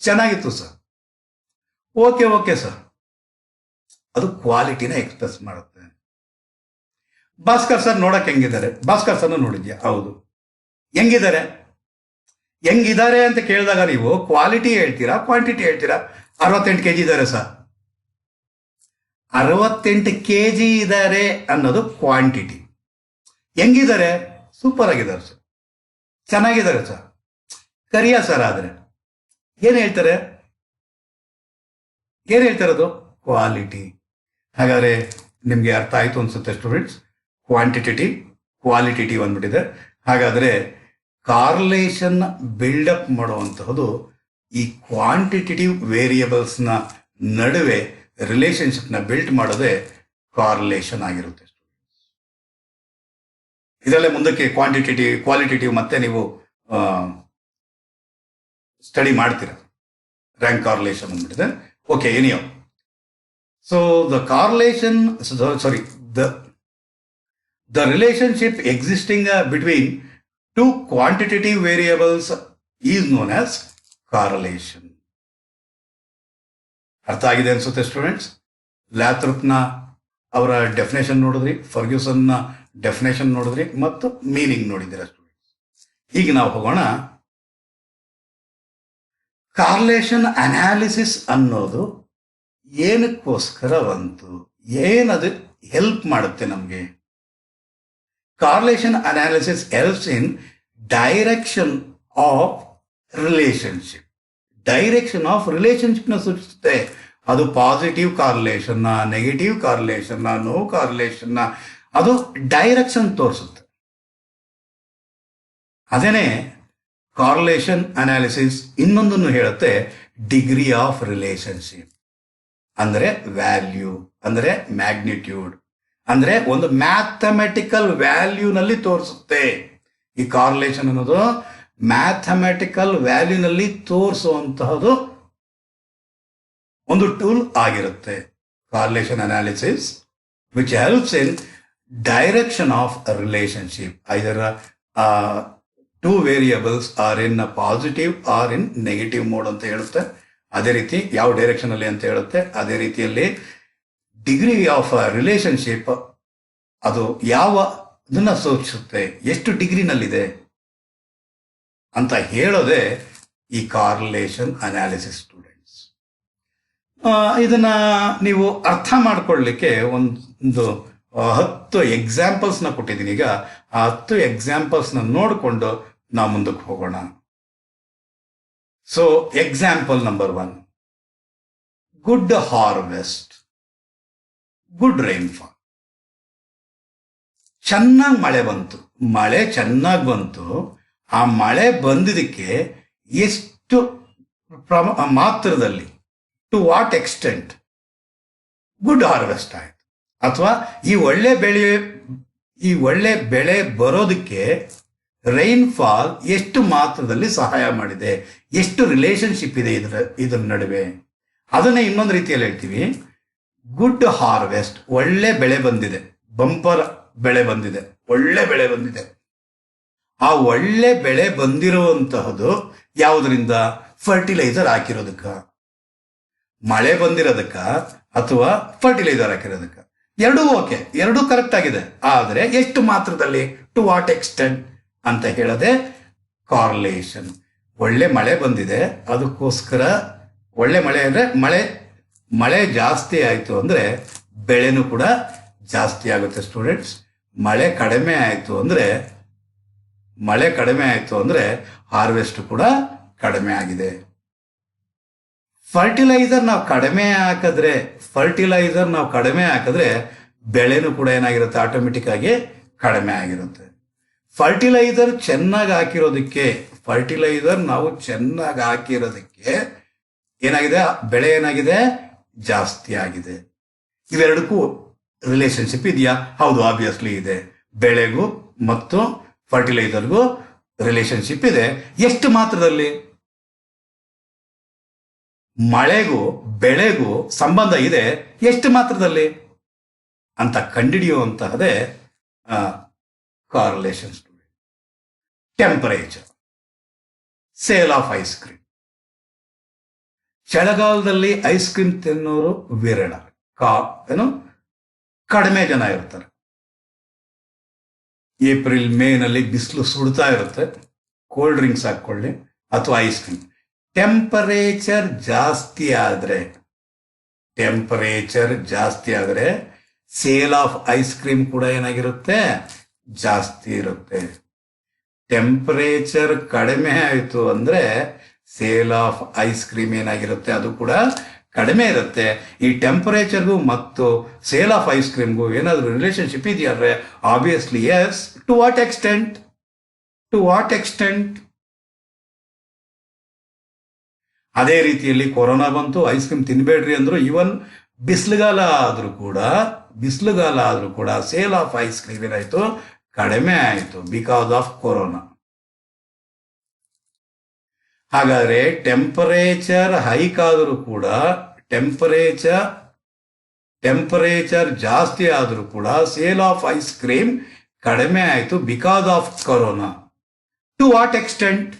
ಚೆನ್ನಾಗಿತ್ತು ಸರ್, ಓಕೆ ಓಕೆ ಸರ್. ಅದು ಕ್ವಾಲಿಟಿನ ಎಕ್ಸ್ಪ್ರೆಸ್ ಮಾಡುತ್ತೆ. ಭಾಸ್ಕರ್ ಸರ್ ನೋಡಕ್ ಹೆಂಗಿದ್ದಾರೆ? ಭಾಸ್ಕರ್ ಸರ್ನ ನೋಡಿದ್ಯಾ? ಹೌದು. ಹೆಂಗಿದ್ದಾರೆ? ಹೆಂಗಿದ್ದಾರೆ ಅಂತ ಕೇಳಿದಾಗ ನೀವು ಕ್ವಾಲಿಟಿ ಹೇಳ್ತೀರಾ, ಕ್ವಾಂಟಿಟಿ ಹೇಳ್ತೀರಾ? 68 kg ಇದ್ದಾರೆ ಸರ್. 68 kg ಇದ್ದಾರೆ ಅನ್ನೋದು ಕ್ವಾಂಟಿಟಿ. ಹೆಂಗಿದ್ದಾರೆ? ಸೂಪರ್ ಆಗಿದ್ದಾರೆ ಸರ್, ಚೆನ್ನಾಗಿದ್ದಾರೆ ಸರ್. ಕರಿಯ ಸರ್ ಆದ್ರೆ ಏನ್ ಹೇಳ್ತಾರೆ? ಏನ್ ಹೇಳ್ತಾರದು? ಕ್ವಾಲಿಟಿ. ಹಾಗಾದ್ರೆ ನಿಮ್ಗೆ ಅರ್ಥ ಆಯ್ತು ಅನ್ಸುತ್ತೆ ಸ್ಟೂಡೆಂಟ್ಸ್. Quantitative, qualitative ಅಂದ್ಬಿಟ್ಟಿದೆ. ಹಾಗಾದ್ರೆ ಕಾರ್ಲೇಷನ್ ಬಿಲ್ಡಪ್ ಮಾಡುವಂತಹದ್ದು ಈ ಕ್ವಾಂಟಿಟೇಟಿವ್ ವೇರಿಯಬಲ್ಸ್ನ ನಡುವೆ ರಿಲೇಶನ್ಶಿಪ್ನ ಬಿಲ್ಟ್ ಮಾಡೋದೇ ಕಾರ್ಲೇಷನ್ ಆಗಿರುತ್ತೆ. ಇದರಲ್ಲೇ ಮುಂದಕ್ಕೆ ಕ್ವಾಂಟಿಟೇಟಿವ್, ಕ್ವಾಲಿಟೇಟಿವ್ ಮತ್ತೆ ನೀವು ಸ್ಟಡಿ ಮಾಡ್ತೀರಾ. ರ್ಯಾಂಕ್ ಕಾರ್ಲೇಷನ್ ಅಂದ್ಬಿಟ್ಟಿದೆ. Okay, anyway. So the correlation, sorry, the relationship existing between two quantitative variables is known as correlation. ಅರ್ಥ ಆಗಿದೆ ಅನ್ಸುತ್ತೆ ಸ್ಟೂಡೆಂಟ್ಸ್. ಲ್ಯಾಥ್ರಪ್ನ ಅವರ ಡೆಫಿನೇಷನ್ ನೋಡಿದ್ರಿ, ಫರ್ಗ್ಯೂಸನ್ನ ಡೆಫಿನೇಷನ್ ನೋಡಿದ್ರಿ, ಮತ್ತು ಮೀನಿಂಗ್ ನೋಡಿದ್ದೀರಾ ಸ್ಟೂಡೆಂಟ್ಸ್. ಈಗ ನಾವು ಹೋಗೋಣ. ಕಾರ್ಲೇಷನ್ ಅನಾಲಿಸಿಸ್ ಅನ್ನೋದು ಏನಕ್ಕೋಸ್ಕರ ಬಂತು, ಏನದು ಹೆಲ್ಪ್ ಮಾಡುತ್ತೆ ನಮಗೆ? Correlation analysis helps in direction of relationship. Direction of relationship ನ ಸೂಚಿಸುತ್ತೆ. ಅದು positive correlation, negative correlation, no correlation, ಅದು ಡೈರೆಕ್ಷನ್ ತೋರಿಸುತ್ತೆ. ಅದೇನೆ ಕಾರ್ಲೇಷನ್ ಅನಾಲಿಸಿಸ್ ಇನ್ನೊಂದನ್ನು ಹೇಳುತ್ತೆ, ಡಿಗ್ರಿ ಆಫ್ ರಿಲೇಶನ್ಶಿಪ್. ಅಂದ್ರೆ ವ್ಯಾಲ್ಯೂ, ಅಂದ್ರೆ ಮ್ಯಾಗ್ನಿಟ್ಯೂಡ್, ಅಂದ್ರೆ ಒಂದು ಮ್ಯಾಥಮೆಟಿಕಲ್ ವ್ಯಾಲ್ಯೂನಲ್ಲಿ ತೋರಿಸುತ್ತೆ. ಈ ಕಾರ್ಲೇಷನ್ ಅನ್ನೋದು ಮ್ಯಾಥಮೆಟಿಕಲ್ ವ್ಯಾಲ್ಯೂನಲ್ಲಿ ತೋರಿಸುವಂತಹದ್ದು ಒಂದು ಟೂಲ್ ಆಗಿರುತ್ತೆ. Correlation analysis which helps in direction of relationship. Either two variables are in positive or in negative mode ಅಂತ ಹೇಳುತ್ತೆ. ಅದೇ ರೀತಿ ಯಾವ ಡೈರೆಕ್ಷನ್ ಅಲ್ಲಿ ಅಂತ ಹೇಳುತ್ತೆ. ಅದೇ ರೀತಿಯಲ್ಲಿ ಡಿಗ್ರಿ ಆಫ್ ರಿಲೇಶನ್ಶಿಪ್ ಅದು ಯಾವ ಅದನ್ನ ಸೂಚಿಸುತ್ತೆ, ಎಷ್ಟು ಡಿಗ್ರಿನಲ್ಲಿದೆ ಅಂತ ಹೇಳೋದೇ ಈ ಕಾರ್ಲೇಷನ್ ಅನಾಲಿಸಿಸ್ ಸ್ಟೂಡೆಂಟ್ಸ್. ಇದನ್ನ ನೀವು ಅರ್ಥ ಮಾಡ್ಕೊಳ್ಳಿಕ್ಕೆ ಒಂದು 10 ಎಕ್ಸಾಂಪಲ್ಸ್ನ ಕೊಟ್ಟಿದ್ದೀನಿ. ಈಗ ಆ 10 ಎಕ್ಸಾಂಪಲ್ಸ್ನ ನೋಡಿಕೊಂಡು ನಾವು ಮುಂದಕ್ಕೆ ಹೋಗೋಣ. So example number 1, good harvest, good rainfall. ಚೆನ್ನಾಗಿ ಮಳೆ ಬಂತು, ಮಳೆ ಚೆನ್ನಾಗಿ ಬಂತು. ಆ ಮಳೆ ಬಂದಿದ್ದಕ್ಕೆ ಎಷ್ಟು ಮಾತ್ರದಲ್ಲಿ, to what extent good harvest ಆಯ್ತು? ಅಥವಾ ಈ ಒಳ್ಳೆ ಬೆಳೆ ಬರೋದಕ್ಕೆ ರೈನ್ಫಾಲ್ ಎಷ್ಟು ಮಾತ್ರದಲ್ಲಿ ಸಹಾಯ ಮಾಡಿದೆ, ಎಷ್ಟು ರಿಲೇಶನ್ಶಿಪ್ ಇದೆ ಇದರ ನಡುವೆ? ಅದನ್ನೇ ಇನ್ನೊಂದು ರೀತಿಯಲ್ಲಿ ಹೇಳ್ತೀವಿ, ಗುಡ್ ಹಾರ್ವೆಸ್ಟ್, ಒಳ್ಳೆ ಬೆಳೆ ಬಂದಿದೆ, ಬಂಪರ್ ಬೆಳೆ ಬಂದಿದೆ, ಒಳ್ಳೆ ಬೆಳೆ ಬಂದಿದೆ. ಆ ಒಳ್ಳೆ ಬೆಳೆ ಬಂದಿರುವಂತಹದ್ದು ಯಾವುದರಿಂದ? ಫರ್ಟಿಲೈಸರ್ ಹಾಕಿರೋದಕ್ಕ, ಮಳೆ ಬಂದಿರೋದಕ್ಕ, ಅಥವಾ ಫರ್ಟಿಲೈಸರ್ ಹಾಕಿರೋದಕ್ಕ? ಎರಡೂ ಓಕೆ, ಎರಡೂ ಕರೆಕ್ಟ್ ಆಗಿದೆ. ಆದರೆ ಎಷ್ಟು ಮಾತ್ರದಲ್ಲಿ, ಟು ವಾಟ್ ಎಕ್ಸ್ಟೆಂಟ್ ಅಂತ ಹೇಳದೆ ಕಾರ್ಲೇಷನ್. ಒಳ್ಳೆ ಮಳೆ ಬಂದಿದೆ, ಅದಕ್ಕೋಸ್ಕರ ಒಳ್ಳೆ ಮಳೆ ಅಂದ್ರೆ ಮಳೆ ಜಾಸ್ತಿ ಆಯಿತು ಅಂದರೆ ಬೆಳೆನೂ ಕೂಡ ಜಾಸ್ತಿ ಆಗುತ್ತೆ ಸ್ಟೂಡೆಂಟ್ಸ್. ಮಳೆ ಕಡಿಮೆ ಆಯಿತು ಅಂದರೆ ಹಾರ್ವೆಸ್ಟ್ ಕೂಡ ಕಡಿಮೆ ಆಗಿದೆ. ಫರ್ಟಿಲೈಸರ್ ನಾವು ಕಡಿಮೆ ಹಾಕಿದ್ರೆ ಬೆಳೆನೂ ಕೂಡ ಏನಾಗಿರುತ್ತೆ? ಆಟೋಮೆಟಿಕ್ ಆಗಿ ಕಡಿಮೆ ಆಗಿರುತ್ತೆ. ಫರ್ಟಿಲೈಸರ್ ನಾವು ಚೆನ್ನಾಗಿ ಹಾಕಿರೋದಕ್ಕೆ ಏನಾಗಿದೆ? ಬೆಳೆ ಏನಾಗಿದೆ? ಜಾಸ್ತಿ ಆಗಿದೆ. ಇವೆರಡಕ್ಕೂ ರಿಲೇಶನ್ಶಿಪ್ ಇದೆಯಾ? ಹೌದು, ಆಬ್ವಿಯಸ್ಲಿ ಇದೆ. ಬೆಳೆಗೂ ಮತ್ತು ಫರ್ಟಿಲೈಸರ್ಗೂ ರಿಲೇಶನ್ಶಿಪ್ ಇದೆ. ಎಷ್ಟು ಮಾತ್ರದಲ್ಲಿ? ಮಳೆಗೂ ಬೆಳೆಗೂ ಸಂಬಂಧ ಇದೆ, ಎಷ್ಟು ಮಾತ್ರದಲ್ಲಿ ಅಂತ ಕಂಡುಹಿಡಿಯುವಂತಹದೇ correlation. Temperature sale of ice cream. ಚಳಿಗಾಲದಲ್ಲಿ ಐಸ್ ಕ್ರೀಮ್ ತಿನ್ನೋರು ವಿರಳ, ಏನು ಕಡಿಮೆ ಜನ ಇರ್ತಾರೆ. ಏಪ್ರಿಲ್ ಮೇನಲ್ಲಿ ಬಿಸಿಲು ಸುಡ್ತಾ ಇರುತ್ತೆ, ಕೋಲ್ಡ್ ಡ್ರಿಂಕ್ಸ್ ಹಾಕೊಳ್ಳಿ ಅಥವಾ ಐಸ್ ಕ್ರೀಮ್. ಟೆಂಪರೇಚರ್ ಜಾಸ್ತಿ ಆದರೆ ಸೇಲ್ ಆಫ್ ಐಸ್ ಕ್ರೀಮ್ ಕೂಡ ಏನಾಗಿರುತ್ತೆ, ಜಾಸ್ತಿ ಇರುತ್ತೆ. ಟೆಂಪರೇಚರ್ ಕಡಿಮೆ ಆಯಿತು ಅಂದ್ರೆ ಸೇಲ್ ಆಫ್ ಐಸ್ ಕ್ರೀಮ್ ಏನಾಗಿರುತ್ತೆ, ಅದು ಕೂಡ ಕಡಿಮೆ ಇರುತ್ತೆ. ಈ ಟೆಂಪರೇಚರ್ಗೂ ಮತ್ತು ಸೇಲ್ ಆಫ್ ಐಸ್ ಕ್ರೀಮ್ಗೂ ಏನಾದರೂ ರಿಲೇಶನ್ಶಿಪ್ ಇದೆಯಾದ್ರೆ obviously yes. To what extent? ಅದೇ ರೀತಿಯಲ್ಲಿ ಕೊರೋನಾ ಬಂತು, ಐಸ್ ಕ್ರೀಮ್ ತಿನ್ಬೇಡ್ರಿ ಅಂದ್ರು. ಈವನ್ ಬಿಸಿಲುಗಾಲ ಆದ್ರೂ ಕೂಡ ಸೇಲ್ ಆಫ್ ಐಸ್ ಕ್ರೀಮ್ ಏನಾಯ್ತು, ಕಡಿಮೆ ಆಯಿತು ಬಿಕಾಸ್ ಆಫ್ ಕೊರೋನಾ. ಹಾಗಾದ್ರೆ ಟೆಂಪರೇಚರ್ ಹೈಕ್ ಆದರೂ ಕೂಡ, ಟೆಂಪರೇಚರ್ ಜಾಸ್ತಿ ಆದರೂ ಕೂಡ ಸೇಲ್ ಆಫ್ ಐಸ್ ಕ್ರೀಮ್ ಕಡಿಮೆ ಆಯಿತು because of corona. To what extent?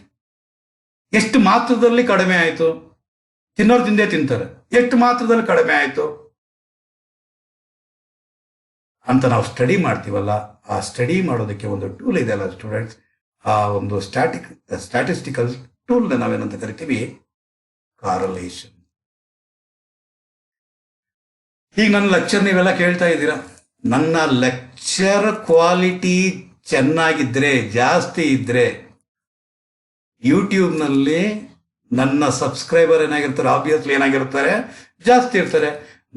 ಎಷ್ಟು ಮಾತ್ರದಲ್ಲಿ ಕಡಿಮೆ ಆಯಿತು? ತಿನ್ನೋರು ತಿಂದೇ ತಿಂತಾರೆ, ಎಷ್ಟು ಮಾತ್ರದಲ್ಲಿ ಕಡಿಮೆ ಆಯಿತು ಅಂತ ನಾವು ಸ್ಟಡಿ ಮಾಡ್ತೀವಲ್ಲ, ಆ ಸ್ಟಡಿ ಮಾಡೋದಕ್ಕೆ ಒಂದು ಟೂಲ್ ಇದೆಯಲ್ಲ ಸ್ಟೂಡೆಂಟ್ಸ್, ಆ ಒಂದು ಸ್ಟ್ಯಾಟಿಸ್ಟಿಕಲ್ ಟೂಲ್ ನಾವೇನಂತ ಕರಿತೀವಿ, ಕಾರಲೇಷನ್. ಈಗ ನನ್ನ ಲೆಕ್ಚರ್ ನೀವೆಲ್ಲ ಕೇಳ್ತಾ ಇದ್ದೀರಾ, ನನ್ನ ಲೆಕ್ಚರ್ ಕ್ವಾಲಿಟಿ ಚೆನ್ನಾಗಿದ್ರೆ, ಜಾಸ್ತಿ ಇದ್ರೆ ಯೂಟ್ಯೂಬ್ನಲ್ಲಿ ನನ್ನ ಸಬ್ಸ್ಕ್ರೈಬರ್ ಏನಾಗಿರ್ತಾರೆ, ಆಬ್ವಿಯಸ್ಲಿ ಏನಾಗಿರ್ತಾರೆ, ಜಾಸ್ತಿ ಇರ್ತಾರೆ.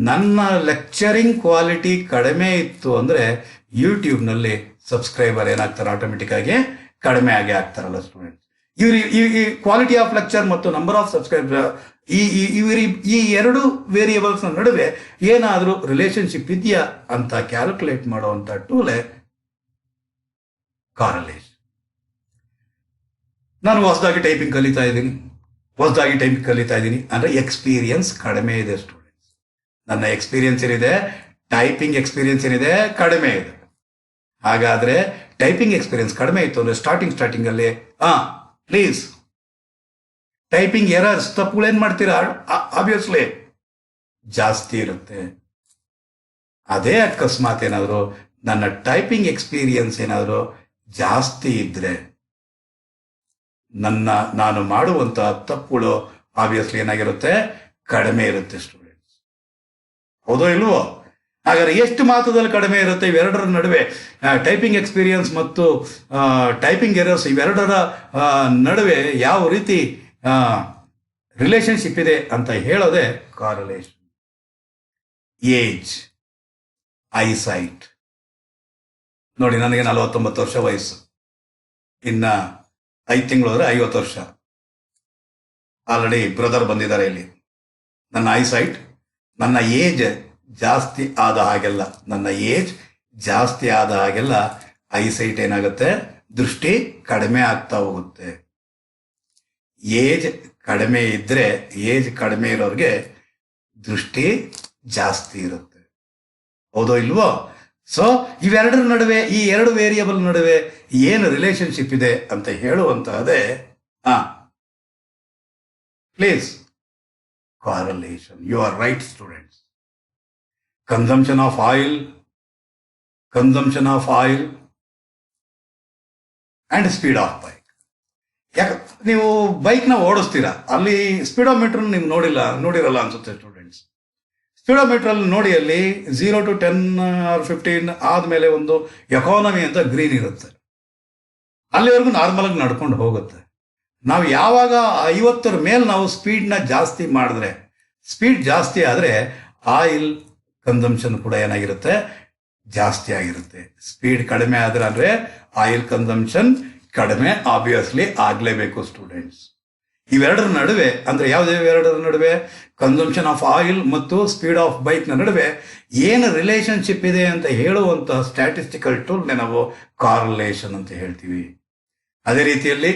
ನನ್ನ ಲೆಕ್ಚರಿಂಗ್ ಕ್ವಾಲಿಟಿ ಕಡಿಮೆ ಇತ್ತು ಅಂದ್ರೆ ಯೂಟ್ಯೂಬ್ನಲ್ಲಿ ಸಬ್ಸ್ಕ್ರೈಬರ್ ಏನಾಗ್ತಾರೆ, ಆಟೋಮೆಟಿಕ್ ಆಗಿ ಕಡಿಮೆ ಆಗಿ ಆಗ್ತಾರಲ್ಲ ಸ್ಟೂಡೆಂಟ್ಸ್. ಈ ಕ್ವಾಲಿಟಿ ಆಫ್ ಲೆಕ್ಚರ್ ಮತ್ತು ನಂಬರ್ ಆಫ್ ಸಬ್ಸ್ಕ್ರೈಬರ್, ಈ ಎರಡು ವೇರಿಯೇಬಲ್ಸ್ ನಡುವೆ ಏನಾದರೂ ರಿಲೇಶನ್ಶಿಪ್ ಇದೆಯಾ ಅಂತ ಕ್ಯಾಲ್ಕುಲೇಟ್ ಮಾಡುವಂತ ಟೂಲೇ ಕಾರಲೇಷನ್. ನಾನು ಹೊಸದಾಗಿ ಟೈಪಿಂಗ್ ಕಲಿತಾ ಇದ್ದೀನಿ ಅಂದ್ರೆ ಎಕ್ಸ್ಪೀರಿಯನ್ಸ್ ಕಡಿಮೆ ಇದೆ ಸ್ಟೂಡೆಂಟ್ಸ್. ನನ್ನ ಎಕ್ಸ್ಪೀರಿಯನ್ಸ್ ಏನಿದೆ, ಟೈಪಿಂಗ್ ಎಕ್ಸ್ಪೀರಿಯನ್ಸ್ ಏನಿದೆ, ಕಡಿಮೆ ಇದೆ. ಹಾಗಾದ್ರೆ ಟೈಪಿಂಗ್ ಎಕ್ಸ್ಪೀರಿಯನ್ಸ್ ಕಡಿಮೆ ಇತ್ತು ಅಂದ್ರೆ ಸ್ಟಾರ್ಟಿಂಗ್ ಅಲ್ಲಿ ಪ್ಲೀಸ್ ಟೈಪಿಂಗ್ ಎರರ್ಸ್, ತಪ್ಪುಗಳು ಏನ್ ಮಾಡ್ತೀರಾ, ಆಬ್ವಿಯಸ್ಲಿ ಜಾಸ್ತಿ ಇರುತ್ತೆ. ಅದೇ ಅಕಸ್ಮಾತ್ ಏನಾದ್ರು ನನ್ನ ಟೈಪಿಂಗ್ ಎಕ್ಸ್ಪೀರಿಯನ್ಸ್ ಏನಾದ್ರು ಜಾಸ್ತಿ ಇದ್ರೆ ನಾನು ಮಾಡುವಂತ ತಪ್ಪುಗಳು ಆಬ್ವಿಯಸ್ಲಿ ಏನಾಗಿರುತ್ತೆ, ಕಡಿಮೆ ಇರುತ್ತೆ ಸ್ಟೂಡೆಂಟ್ಸ್. ಹೌದೋ ಇಲ್ವೋ? ಹಾಗಾದ್ರೆ ಎಷ್ಟು ಮಾತ್ರದಲ್ಲಿ ಕಡಿಮೆ ಇರುತ್ತೆ? ಇವೆರಡರ ನಡುವೆ ಟೈಪಿಂಗ್ ಎಕ್ಸ್ಪೀರಿಯನ್ಸ್ ಮತ್ತು ಟೈಪಿಂಗ್ ಎರರ್ಸ್, ಇವೆರಡರ ನಡುವೆ ಯಾವ ರೀತಿ ರಿಲೇಶನ್ಶಿಪ್ ಇದೆ ಅಂತ ಹೇಳೋದೆ ಕಾರಲೇಷನ್. Age, eyesight. ನೋಡಿ, ನನಗೆ 49 ವರ್ಷ ವಯಸ್ಸು, ಇನ್ನ 5 ತಿಂಗಳು ಹೋದ್ರೆ 50 ವರ್ಷ. ಆಲ್ರೆಡಿ ಬ್ರದರ್ ಬಂದಿದ್ದಾರೆ ಇಲ್ಲಿ. ನನ್ನ ಐಸೈಟ್, ನನ್ನ ಏಜ್ ಜಾಸ್ತಿ ಆದ ಹಾಗೆಲ್ಲ ಐಸೈಟ್ ಏನಾಗುತ್ತೆ, ದೃಷ್ಟಿ ಕಡಿಮೆ ಆಗ್ತಾ ಹೋಗುತ್ತೆ. ಏಜ್ ಕಡಿಮೆ ಇರೋರಿಗೆ ದೃಷ್ಟಿ ಜಾಸ್ತಿ ಇರುತ್ತೆ. ಹೌದೋ ಇಲ್ವೋ? ಸೊ ಇವೆರಡರ ನಡುವೆ, ಈ ಎರಡು ವೇರಿಯಬಲ್ ನಡುವೆ ಏನು ರಿಲೇಶನ್ಶಿಪ್ ಇದೆ ಅಂತ ಹೇಳುವಂತಹದೇ please correlation. You are right students. Consumption of oil and speed of bike. ಯಾಕೆ ನೀವು ಬೈಕ್ನ ಓಡಿಸ್ತೀರಾ, ಅಲ್ಲಿ ಸ್ಪೀಡೋಮೀಟರ್ ನೀವು ನೋಡಿರಲ್ಲ ಅನ್ಸುತ್ತೆ ಸ್ಟೂಡೆಂಟ್ಸ್. ಸ್ಪೀಡೋಮೀಟರ್ ಅಲ್ಲಿ ನೋಡಿ, ಅಲ್ಲಿ 0 to 10 or 15 ಆದ್ಮೇಲೆ ಒಂದು ಎಕಾನಮಿ ಅಂತ ಗ್ರೀನ್ ಇರುತ್ತೆ. ಅಲ್ಲಿವರೆಗೂ ನಾರ್ಮಲ್ ಆಗಿ ನಡ್ಕೊಂಡು ಹೋಗುತ್ತೆ. ನಾವು ಯಾವಾಗ 50 ಮೇಲೆ ನಾವು ಸ್ಪೀಡ್ನ ಜಾಸ್ತಿ ಮಾಡಿದ್ರೆ, ಸ್ಪೀಡ್ ಜಾಸ್ತಿ ಆದರೆ ಆಯಿಲ್ ಕನ್ಸಂಪ್ಷನ್ ಕೂಡ ಏನಾಗಿರುತ್ತೆ, ಜಾಸ್ತಿ ಆಗಿರುತ್ತೆ. ಸ್ಪೀಡ್ ಕಡಿಮೆ ಆದ್ರೆ ಅಂದ್ರೆ ಆಯಿಲ್ ಕನ್ಸಂಪ್ಷನ್ ಕಡಿಮೆ ಆಬ್ವಿಯಸ್ಲಿ ಆಗ್ಲೇಬೇಕು ಸ್ಟೂಡೆಂಟ್ಸ್. ಇವೆರಡರ ನಡುವೆ ಅಂದ್ರೆ ಎರಡರ ನಡುವೆ, ಕನ್ಸಂಪ್ಷನ್ ಆಫ್ ಆಯಿಲ್ ಮತ್ತು ಸ್ಪೀಡ್ ಆಫ್ ಬೈಕ್ ನ ನಡುವೆ ಏನು ರಿಲೇಶನ್ಶಿಪ್ ಇದೆ ಅಂತ ಹೇಳುವಂತಹ ಸ್ಟ್ಯಾಟಿಸ್ಟಿಕಲ್ ಟೂಲ್ನೆ ನಾವು ಕಾರಲೇಷನ್ ಅಂತ ಹೇಳ್ತೀವಿ. ಅದೇ ರೀತಿಯಲ್ಲಿ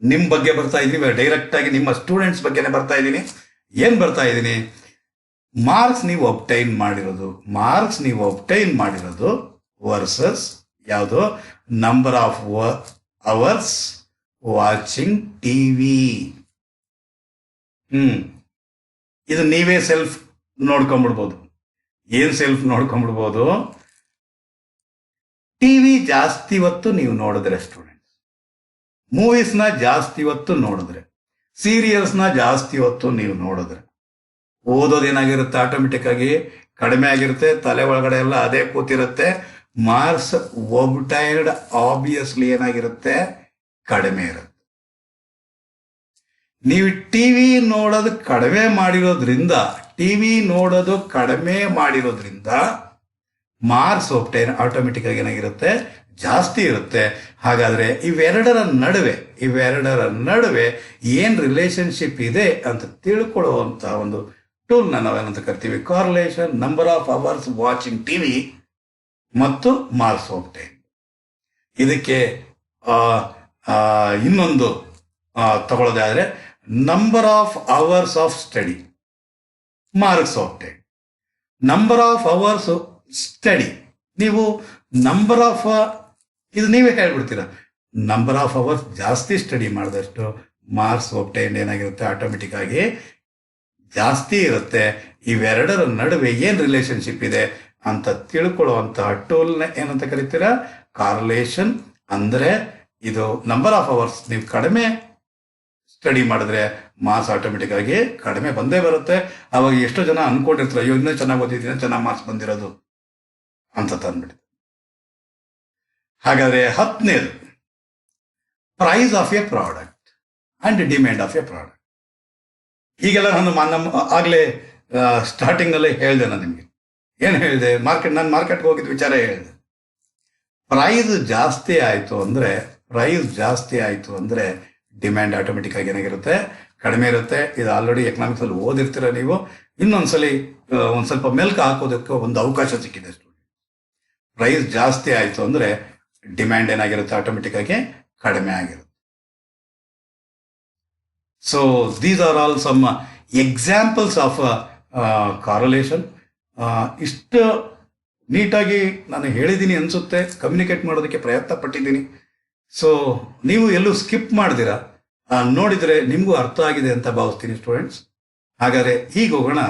ನಿಮ್ಮ ಬಗ್ಗೆ ಬರ್ತಾ ಇದ್ದೀನಿ, ಡೈರೆಕ್ಟ್ ಆಗಿ ನಿಮ್ಮ ಸ್ಟೂಡೆಂಟ್ಸ್ ಬಗ್ಗೆನೇ ಬರ್ತಾ ಇದ್ದೀನಿ. ಮಾರ್ಕ್ಸ್ ನೀವು ಅಬ್ಟೈನ್ ಮಾಡಿರೋದು ವರ್ಸಸ್ ಯಾವುದು, number of hours watching TV. ಇದು ನೀವೇ ಸೆಲ್ಫ್ ನೋಡ್ಕೊಂಡ್ಬಿಡ್ಬೋದು. ಏನ್ ಸೆಲ್ಫ್ ನೋಡ್ಕೊಂಡ್ಬಿಡ್ಬೋದು? ಟಿವಿ ಜಾಸ್ತಿ ಹೊತ್ತು ನೀವು ನೋಡಿದ್ರೆ ಸ್ಟೂಡೆಂಟ್ಸ್, ಮೂವೀಸ್ನ ಜಾಸ್ತಿ ಹೊತ್ತು ನೋಡಿದ್ರೆ, ಸೀರಿಯಲ್ಸ್ನ ಜಾಸ್ತಿ ಹೊತ್ತು ನೀವು ನೋಡಿದ್ರೆ, ಓದೋದೇನಾಗಿರುತ್ತೆ ಆಟೋಮೆಟಿಕ್ ಆಗಿ ಕಡಿಮೆ ಆಗಿರುತ್ತೆ. ತಲೆ ಒಳಗಡೆ ಎಲ್ಲ ಅದೇ ಕೂತಿರುತ್ತೆ. ಮಾರ್ಕ್ಸ್ ಒಬ್ಟೈರ್ಡ್ ಆಬ್ವಿಯಸ್ಲಿ ಏನಾಗಿರುತ್ತೆ? ಕಡಿಮೆ ಇರುತ್ತೆ. ನೀವು ಟಿವಿ ನೋಡೋದು ಕಡಿಮೆ ಮಾಡಿರೋದ್ರಿಂದ ಮಾರ್ಕ್ಸ್ ಒಬ್ಟೈನ್ ಆಟೋಮೆಟಿಕ್ ಆಗಿ ಏನಾಗಿರುತ್ತೆ? ಜಾಸ್ತಿ ಇರುತ್ತೆ. ಹಾಗಾದ್ರೆ ಇವೆರಡರ ನಡುವೆ ಏನ್ ರಿಲೇಶನ್ಶಿಪ್ ಇದೆ ಅಂತ ತಿಳ್ಕೊಳ್ಳುವಂತ ಒಂದು ಟೂಲ್ನ ನಾವೇನಂತ ಕರಿತೀವಿ? Correlation. Number of hours watching TV ಮತ್ತು ಮಾರ್ಕ್ಸ್ ಒಬ್ಟೈನ್. ಇದಕ್ಕೆ ಇನ್ನೊಂದು ತಗೊಳ್ಳೋದಾದ್ರೆ number of hours of study, marks obtain. Number of hours study, ನೀವು ನಂಬರ್ ಆಫ್ ಇದು ನೀವೇ ಹೇಳ್ಬಿಡ್ತೀರಾ. ನಂಬರ್ ಆಫ್ ಅವರ್ಸ್ ಜಾಸ್ತಿ ಸ್ಟಡಿ ಮಾಡಿದಷ್ಟು ಮಾರ್ಕ್ಸ್ ಒಬ್ಟೈನ್ ಏನಾಗಿರುತ್ತೆ? ಆಟೋಮೆಟಿಕ್ ಆಗಿ ಜಾಸ್ತಿ ಇರುತ್ತೆ. ಇವೆರಡರ ನಡುವೆ ಏನ್ ರಿಲೇಶನ್ಶಿಪ್ ಇದೆ ಅಂತ ತಿಳ್ಕೊಳ್ಳುವಂತಹ ಟೂಲ್ನ ಏನಂತ ಕರಿತೀರಾ? ಕಾರ್ಲೇಷನ್. ಅಂದ್ರೆ ಇದು ನಂಬರ್ ಆಫ್ ಅವರ್ಸ್ ನೀವು ಕಡಿಮೆ ಸ್ಟಡಿ ಮಾಡಿದ್ರೆ ಮಾರ್ಕ್ಸ್ ಆಟೋಮೆಟಿಕ್ ಆಗಿ ಕಡಿಮೆ ಬಂದೇ ಬರುತ್ತೆ. ಅವಾಗ ಎಷ್ಟೋ ಜನ ಅನ್ಕೊಂಡಿರ್ತಾರೆ, ಅಯ್ಯೋ ಇನ್ನೂ ಚೆನ್ನಾಗಿ ಓದಿದ್ದೀನಿ, ಚೆನ್ನಾಗಿ ಮಾರ್ಕ್ಸ್ ಬಂದಿರೋದು ಅಂತ ತಂದ್ಬಿಟ್ಟು. ಹಾಗಾದ್ರೆ 10ನೇದು price of a product and demand of a product. ಈಗೆಲ್ಲ ನಾನು ಆಗ್ಲೇ ಸ್ಟಾರ್ಟಿಂಗ್ ನಲ್ಲೇ ಹೇಳಿದೆ. ನಾನು ನಿಮಗೆ ಏನು ಹೇಳಿದೆ? ನಾನು ಮಾರ್ಕೆಟ್ಗೆ ಹೋಗಿದ್ದ ವಿಚಾರ ಹೇಳಿದೆ. ಪ್ರೈಸ್ ಜಾಸ್ತಿ ಆಯಿತು ಅಂದರೆ ಡಿಮ್ಯಾಂಡ್ ಆಟೋಮೆಟಿಕ್ ಆಗಿ ಏನಾಗಿರುತ್ತೆ? ಕಡಿಮೆ ಇರುತ್ತೆ. ಇದು ಆಲ್ರೆಡಿ ಎಕನಾಮಿಕ್ಸ್ ಅಲ್ಲಿ ಓದಿರ್ತೀರ ನೀವು. ಇನ್ನೊಂದ್ಸಲಿ ಒಂದ್ ಸ್ವಲ್ಪ ಮೆಲ್ಕು ಹಾಕೋದಕ್ಕೆ ಒಂದು ಅವಕಾಶ ಸಿಕ್ಕಿದೆ. ಪ್ರೈಸ್ ಜಾಸ್ತಿ ಆಯಿತು ಅಂದ್ರೆ ಡಿಮ್ಯಾಂಡ್ ಏನಾಗಿರುತ್ತೆ? ಆಟೋಮೆಟಿಕ್ ಆಗಿ ಕಡಿಮೆ ಆಗಿರುತ್ತೆ. So these are all some examples of correlation. ಇಷ್ಟು ನೀಟಾಗಿ ನಾನು ಹೇಳಿದ್ದೀನಿ ಅನ್ಸುತ್ತೆ, ಕಮ್ಯುನಿಕೇಟ್ ಮಾಡೋದಕ್ಕೆ ಪ್ರಯತ್ನ ಪಟ್ಟಿದ್ದೀನಿ. ಸೊ ನೀವು ಎಲ್ಲೂ ಸ್ಕಿಪ್ ಮಾಡ್ದಿರಾ ನೋಡಿದ್ರೆ ನಿಮಗೂ ಅರ್ಥ ಆಗಿದೆ ಅಂತ ಭಾವಿಸ್ತೀನಿ ಸ್ಟೂಡೆಂಟ್ಸ್. ಹಾಗಾದ್ರೆ ಈಗ ಹೋಗೋಣ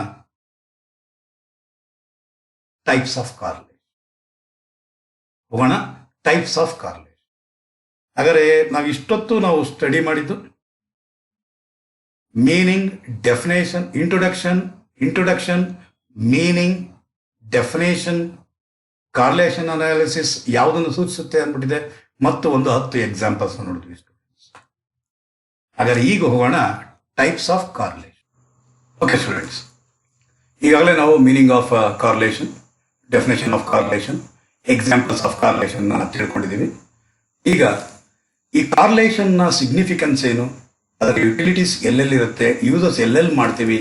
ಟೈಪ್ಸ್ ಆಫ್ ಕಾರ್ಲೇಷನ್. ಹಾಗಾದ್ರೆ ನಾವು ಇಷ್ಟೊತ್ತು ಸ್ಟಡಿ ಮಾಡಿದ್ದು meaning, definition, introduction, meaning, definition, correlation analysis ಯಾವುದನ್ನು ಸೂಚಿಸುತ್ತೆ ಅಂದ್ಬಿಟ್ಟಿದೆ, ಮತ್ತು ಒಂದು 10 ಎಕ್ಸಾಂಪಲ್ಸ್ ನೋಡಿದ್ವಿ ಸ್ಟೂಡೆಂಟ್ಸ್. ಹಾಗಾದ್ರೆ ಈಗ ಹೋಗೋಣ types of correlation. Okay students, ಈಗಾಗಲೇ ನಾವು meaning of correlation, definition of correlation, examples of correlation ತಿಳ್ಕೊಂಡಿದ್ದೀವಿ. ಈಗ ಈ ಕಾರ್ಲೇಷನ್ನ ಸಿಗ್ನಿಫಿಕೆನ್ಸ್ ಏನು, ಅದರ ಯುಟಿಲಿಟೀಸ್ ಎಲ್ಲೆಲ್ಲಿರುತ್ತೆ, ಯೂಸರ್ಸ್ ಎಲ್ಲೆಲ್ಲಿ ಮಾಡ್ತೀವಿ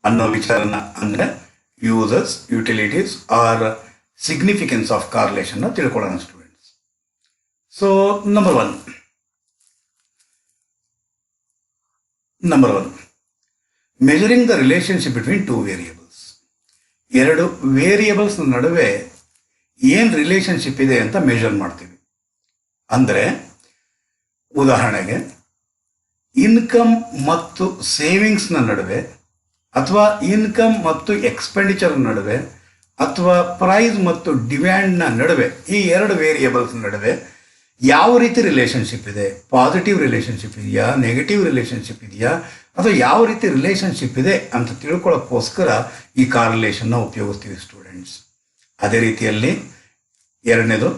ಅನ್ನೋ ವಿಚಾರನ, ಅಂದ್ರೆ users, utilities or significance of correlation ತಿಳ್ಕೊಳ್ಳೋಣ students. So number one, measuring the relationship between 2 variables. 2 variables ನಡುವೆ ಏನ್ ರಿಲೇಶನ್ಶಿಪ್ ಇದೆ ಅಂತ ಮೆಜರ್ ಮಾಡ್ತೀವಿ. ಅಂದ್ರೆ ಉದಾಹರಣೆಗೆ ಇನ್ಕಮ್ ಮತ್ತು ಸೇವಿಂಗ್ಸ್ನ ನಡುವೆ, ಅಥವಾ ಇನ್ಕಮ್ ಮತ್ತು ಎಕ್ಸ್ಪೆಂಡಿಚರ್ ನಡುವೆ, ಅಥವಾ ಪ್ರೈಸ್ ಮತ್ತು ಡಿಮ್ಯಾಂಡ್ನ ನಡುವೆ, ಈ 2 ವೇರಿಯೇಬಲ್ಸ್ ನಡುವೆ ಯಾವ ರೀತಿ ರಿಲೇಶನ್ಶಿಪ್ ಇದೆ? ಪಾಸಿಟಿವ್ ರಿಲೇಶನ್ಶಿಪ್ ಇದೆಯಾ, ನೆಗೆಟಿವ್ ರಿಲೇಶನ್ಶಿಪ್ ಇದೆಯಾ, ಅಥವಾ ಯಾವ ರೀತಿ ರಿಲೇಶನ್ಶಿಪ್ ಇದೆ ಅಂತ ತಿಳ್ಕೊಳ್ಳೋಕ್ಕೋಸ್ಕರ ಈ ಕಾರ್ಲೇಷನ್ನ ಉಪಯೋಗಿಸ್ತೀವಿ ಸ್ಟೂಡೆಂಟ್ಸ್. ಅದೇ ರೀತಿಯಲ್ಲಿ 2ನೇದು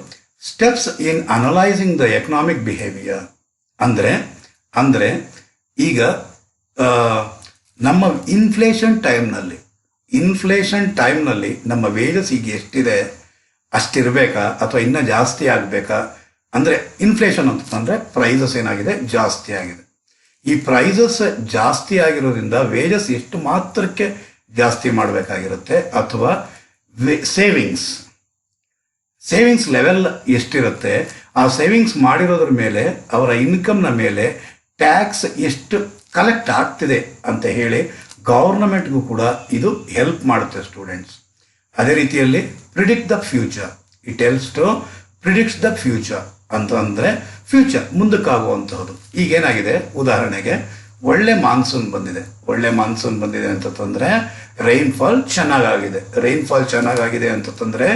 steps in analysing the economic behaviour. ಅಂದ್ರೆ ಈಗ ನಮ್ಮ ಇನ್ಫ್ಲೇಷನ್ ಟೈಮ್ನಲ್ಲಿ ನಮ್ಮ ವೇಜಸ್ ಈಗ ಎಷ್ಟಿದೆ ಅಷ್ಟಿರಬೇಕಾ, ಅಥವಾ ಇನ್ನೂ ಜಾಸ್ತಿ ಆಗಬೇಕಾ? ಅಂದರೆ ಇನ್ಫ್ಲೇಷನ್ ಅಂತಂದರೆ ಪ್ರೈಸಸ್ ಏನಾಗಿದೆ? ಜಾಸ್ತಿ ಆಗಿದೆ. ಈ ಪ್ರೈಸಸ್ ಜಾಸ್ತಿ ಆಗಿರೋದ್ರಿಂದ ವೇಜಸ್ ಎಷ್ಟು ಮಾತ್ರಕ್ಕೆ ಜಾಸ್ತಿ ಮಾಡಬೇಕಾಗಿರುತ್ತೆ, ಅಥವಾ ಸೇವಿಂಗ್ಸ್ ಲೆವೆಲ್ ಎಷ್ಟಿರುತ್ತೆ, ಆ ಸೇವಿಂಗ್ಸ್ ಮಾಡಿರೋದ್ರ ಮೇಲೆ, ಅವರ ಇನ್ಕಮ್ನ ಮೇಲೆ ಟ್ಯಾಕ್ಸ್ ಎಷ್ಟು ಕಲೆಕ್ಟ್ ಆಗ್ತಿದೆ ಅಂತ ಹೇಳಿ ಗೌರ್ನಮೆಂಟ್ಗೂ ಕೂಡ ಇದು ಹೆಲ್ಪ್ ಮಾಡುತ್ತೆ ಸ್ಟೂಡೆಂಟ್ಸ್. ಅದೇ ರೀತಿಯಲ್ಲಿ predict the future, it helps to predicts the future ಅಂತ, ಅಂದರೆ ಫ್ಯೂಚರ್ ಮುಂದಕ್ಕಾಗುವಂತಹದ್ದು ಈಗೇನಾಗಿದೆ, ಉದಾಹರಣೆಗೆ ಒಳ್ಳೆ ಮಾನ್ಸೂನ್ ಬಂದಿದೆ ಅಂತಂದ್ರೆ ರೈನ್ಫಾಲ್ ಚೆನ್ನಾಗಾಗಿದೆ ಅಂತಂದ್ರೆ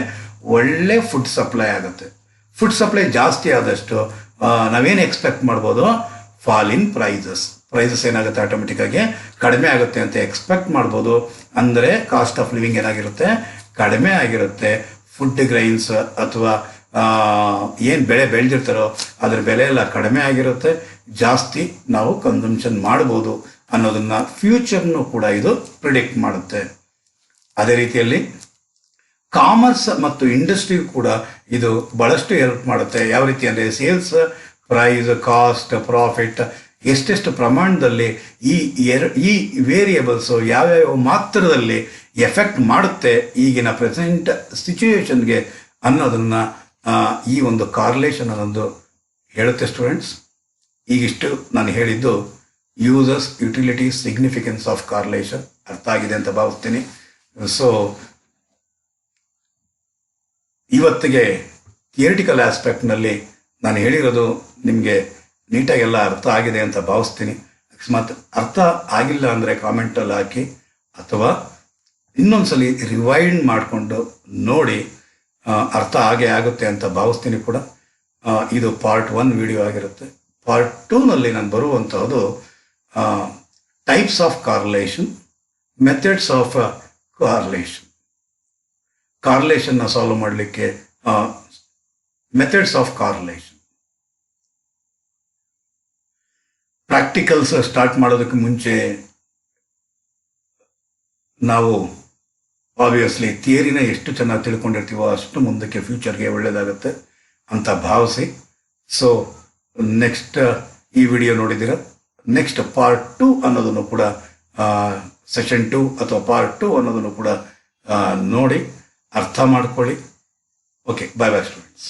ಒಳ್ಳೆ ಫುಡ್ ಸಪ್ಲೈ ಆಗುತ್ತೆ. ಫುಡ್ ಸಪ್ಲೈ ಜಾಸ್ತಿ ಆದಷ್ಟು ನಾವೇನು ಎಕ್ಸ್ಪೆಕ್ಟ್ ಮಾಡ್ಬೋದು, ಫಾಲ್ ಇನ್ ಪ್ರೈಸಸ್ ಏನಾಗುತ್ತೆ, ಆಟೋಮೆಟಿಕ್ ಆಗಿ ಕಡಿಮೆ ಆಗುತ್ತೆ ಅಂತ ಎಕ್ಸ್ಪೆಕ್ಟ್ ಮಾಡ್ಬೋದು. ಅಂದರೆ ಕಾಸ್ಟ್ ಆಫ್ ಲಿವಿಂಗ್ ಏನಾಗಿರುತ್ತೆ, ಕಡಿಮೆ ಆಗಿರುತ್ತೆ. ಫುಡ್ ಗ್ರೈನ್ಸ್ ಅಥವಾ ಏನು ಬೆಳೆ ಬೆಳೆದಿರ್ತಾರೋ ಅದ್ರ ಬೆಲೆ ಎಲ್ಲ ಕಡಿಮೆ ಆಗಿರುತ್ತೆ, ಜಾಸ್ತಿ ನಾವು ಕನ್ಸಂಪ್ಷನ್ ಮಾಡ್ಬೋದು ಅನ್ನೋದನ್ನ ಫ್ಯೂಚರ್ನು ಕೂಡ ಇದು ಪ್ರಿಡಿಕ್ಟ್ ಮಾಡುತ್ತೆ. ಅದೇ ರೀತಿಯಲ್ಲಿ ಕಾಮರ್ಸ್ ಮತ್ತು ಇಂಡಸ್ಟ್ರಿ ಕೂಡ ಇದು ಬಹಳಷ್ಟು ಹೆಲ್ಪ್ ಮಾಡುತ್ತೆ. ಯಾವ ರೀತಿ ಅಂದರೆ ಸೇಲ್ಸ್ ಪ್ರೈಸ್, ಕಾಸ್ಟ್, ಪ್ರಾಫಿಟ್ ಎಷ್ಟೆಷ್ಟು ಪ್ರಮಾಣದಲ್ಲಿ ಈ ವೇರಿಯೇಬಲ್ಸು ಯಾವ್ಯಾವ ಮಾತ್ರದಲ್ಲಿ ಎಫೆಕ್ಟ್ ಮಾಡುತ್ತೆ ಈಗಿನ ಪ್ರೆಸೆಂಟ್ ಸಿಚುವೇಶನ್ಗೆ ಅನ್ನೋದನ್ನ ಈ ಒಂದು ಕಾರ್ಲೇಷನ್ ಅನ್ನೋದು ಹೇಳುತ್ತೆ ಸ್ಟೂಡೆಂಟ್ಸ್. ಈಗಿಷ್ಟು ನಾನು ಹೇಳಿದ್ದು uses, utilities, significance of correlation ಅರ್ಥ ಆಗಿದೆ ಅಂತ ಭಾವಿಸ್ತೀನಿ. ಸೊ ಇವತ್ತಿಗೆ ಥಿಯರಿಟಿಕಲ್ ಆಸ್ಪೆಕ್ಟ್ನಲ್ಲಿ ನಾನು ಹೇಳಿರೋದು ನಿಮಗೆ ನೀಟಾಗೆಲ್ಲ ಅರ್ಥ ಆಗಿದೆ ಅಂತ ಭಾವಿಸ್ತೀನಿ. ಅಕಸ್ಮಾತ್ ಅರ್ಥ ಆಗಿಲ್ಲ ಅಂದರೆ ಕಾಮೆಂಟಲ್ಲಿ ಹಾಕಿ, ಅಥವಾ ಇನ್ನೊಂದ್ಸಲಿ ರಿವೈಂಡ್ ಮಾಡಿಕೊಂಡು ನೋಡಿ, ಅರ್ಥ ಆಗೇ ಆಗುತ್ತೆ ಅಂತ ಭಾವಿಸ್ತೀನಿ ಕೂಡ. ಇದು ಪಾರ್ಟ್ 1 ವಿಡಿಯೋ ಆಗಿರುತ್ತೆ. ಪಾರ್ಟ್ 2ನಲ್ಲಿ ನಾನು ಬರುವಂತಹದ್ದು types of correlation, methods of ಕಾರ್ಲೇಷನ್ನ ಸಾಲ್ವ್ ಮಾಡಲಿಕ್ಕೆ methods of correlation. Practicals start ಮಾಡೋದಕ್ಕೆ ಮುಂಚೆ ನಾವು ಆಬ್ವಿಯಸ್ಲಿ ಥಿಯರಿನ ಎಷ್ಟು ಚೆನ್ನಾಗಿ ತಿಳ್ಕೊಂಡಿರ್ತೀವೋ ಅಷ್ಟು ಮುಂದಕ್ಕೆ ಫ್ಯೂಚರ್ಗೆ ಒಳ್ಳೆಯದಾಗುತ್ತೆ ಅಂತ ಭಾವಿಸಿ. ಸೊ ನೆಕ್ಸ್ಟ್ ಈ ವಿಡಿಯೋ ನೋಡಿದ್ದೀರ, ನೆಕ್ಸ್ಟ್ ಪಾರ್ಟ್ 2 ಅನ್ನೋದನ್ನು ಕೂಡ ಸೆಷನ್ 2 ಅಥವಾ ಪಾರ್ಟ್ 2 ಅನ್ನೋದನ್ನು ಕೂಡ ನೋಡಿ ಅರ್ಥ ಮಾಡ್ಕೊಳ್ಳಿ. ಓಕೆ, ಬಾಯ್ ಸ್ಟೂಡೆಂಟ್ಸ್.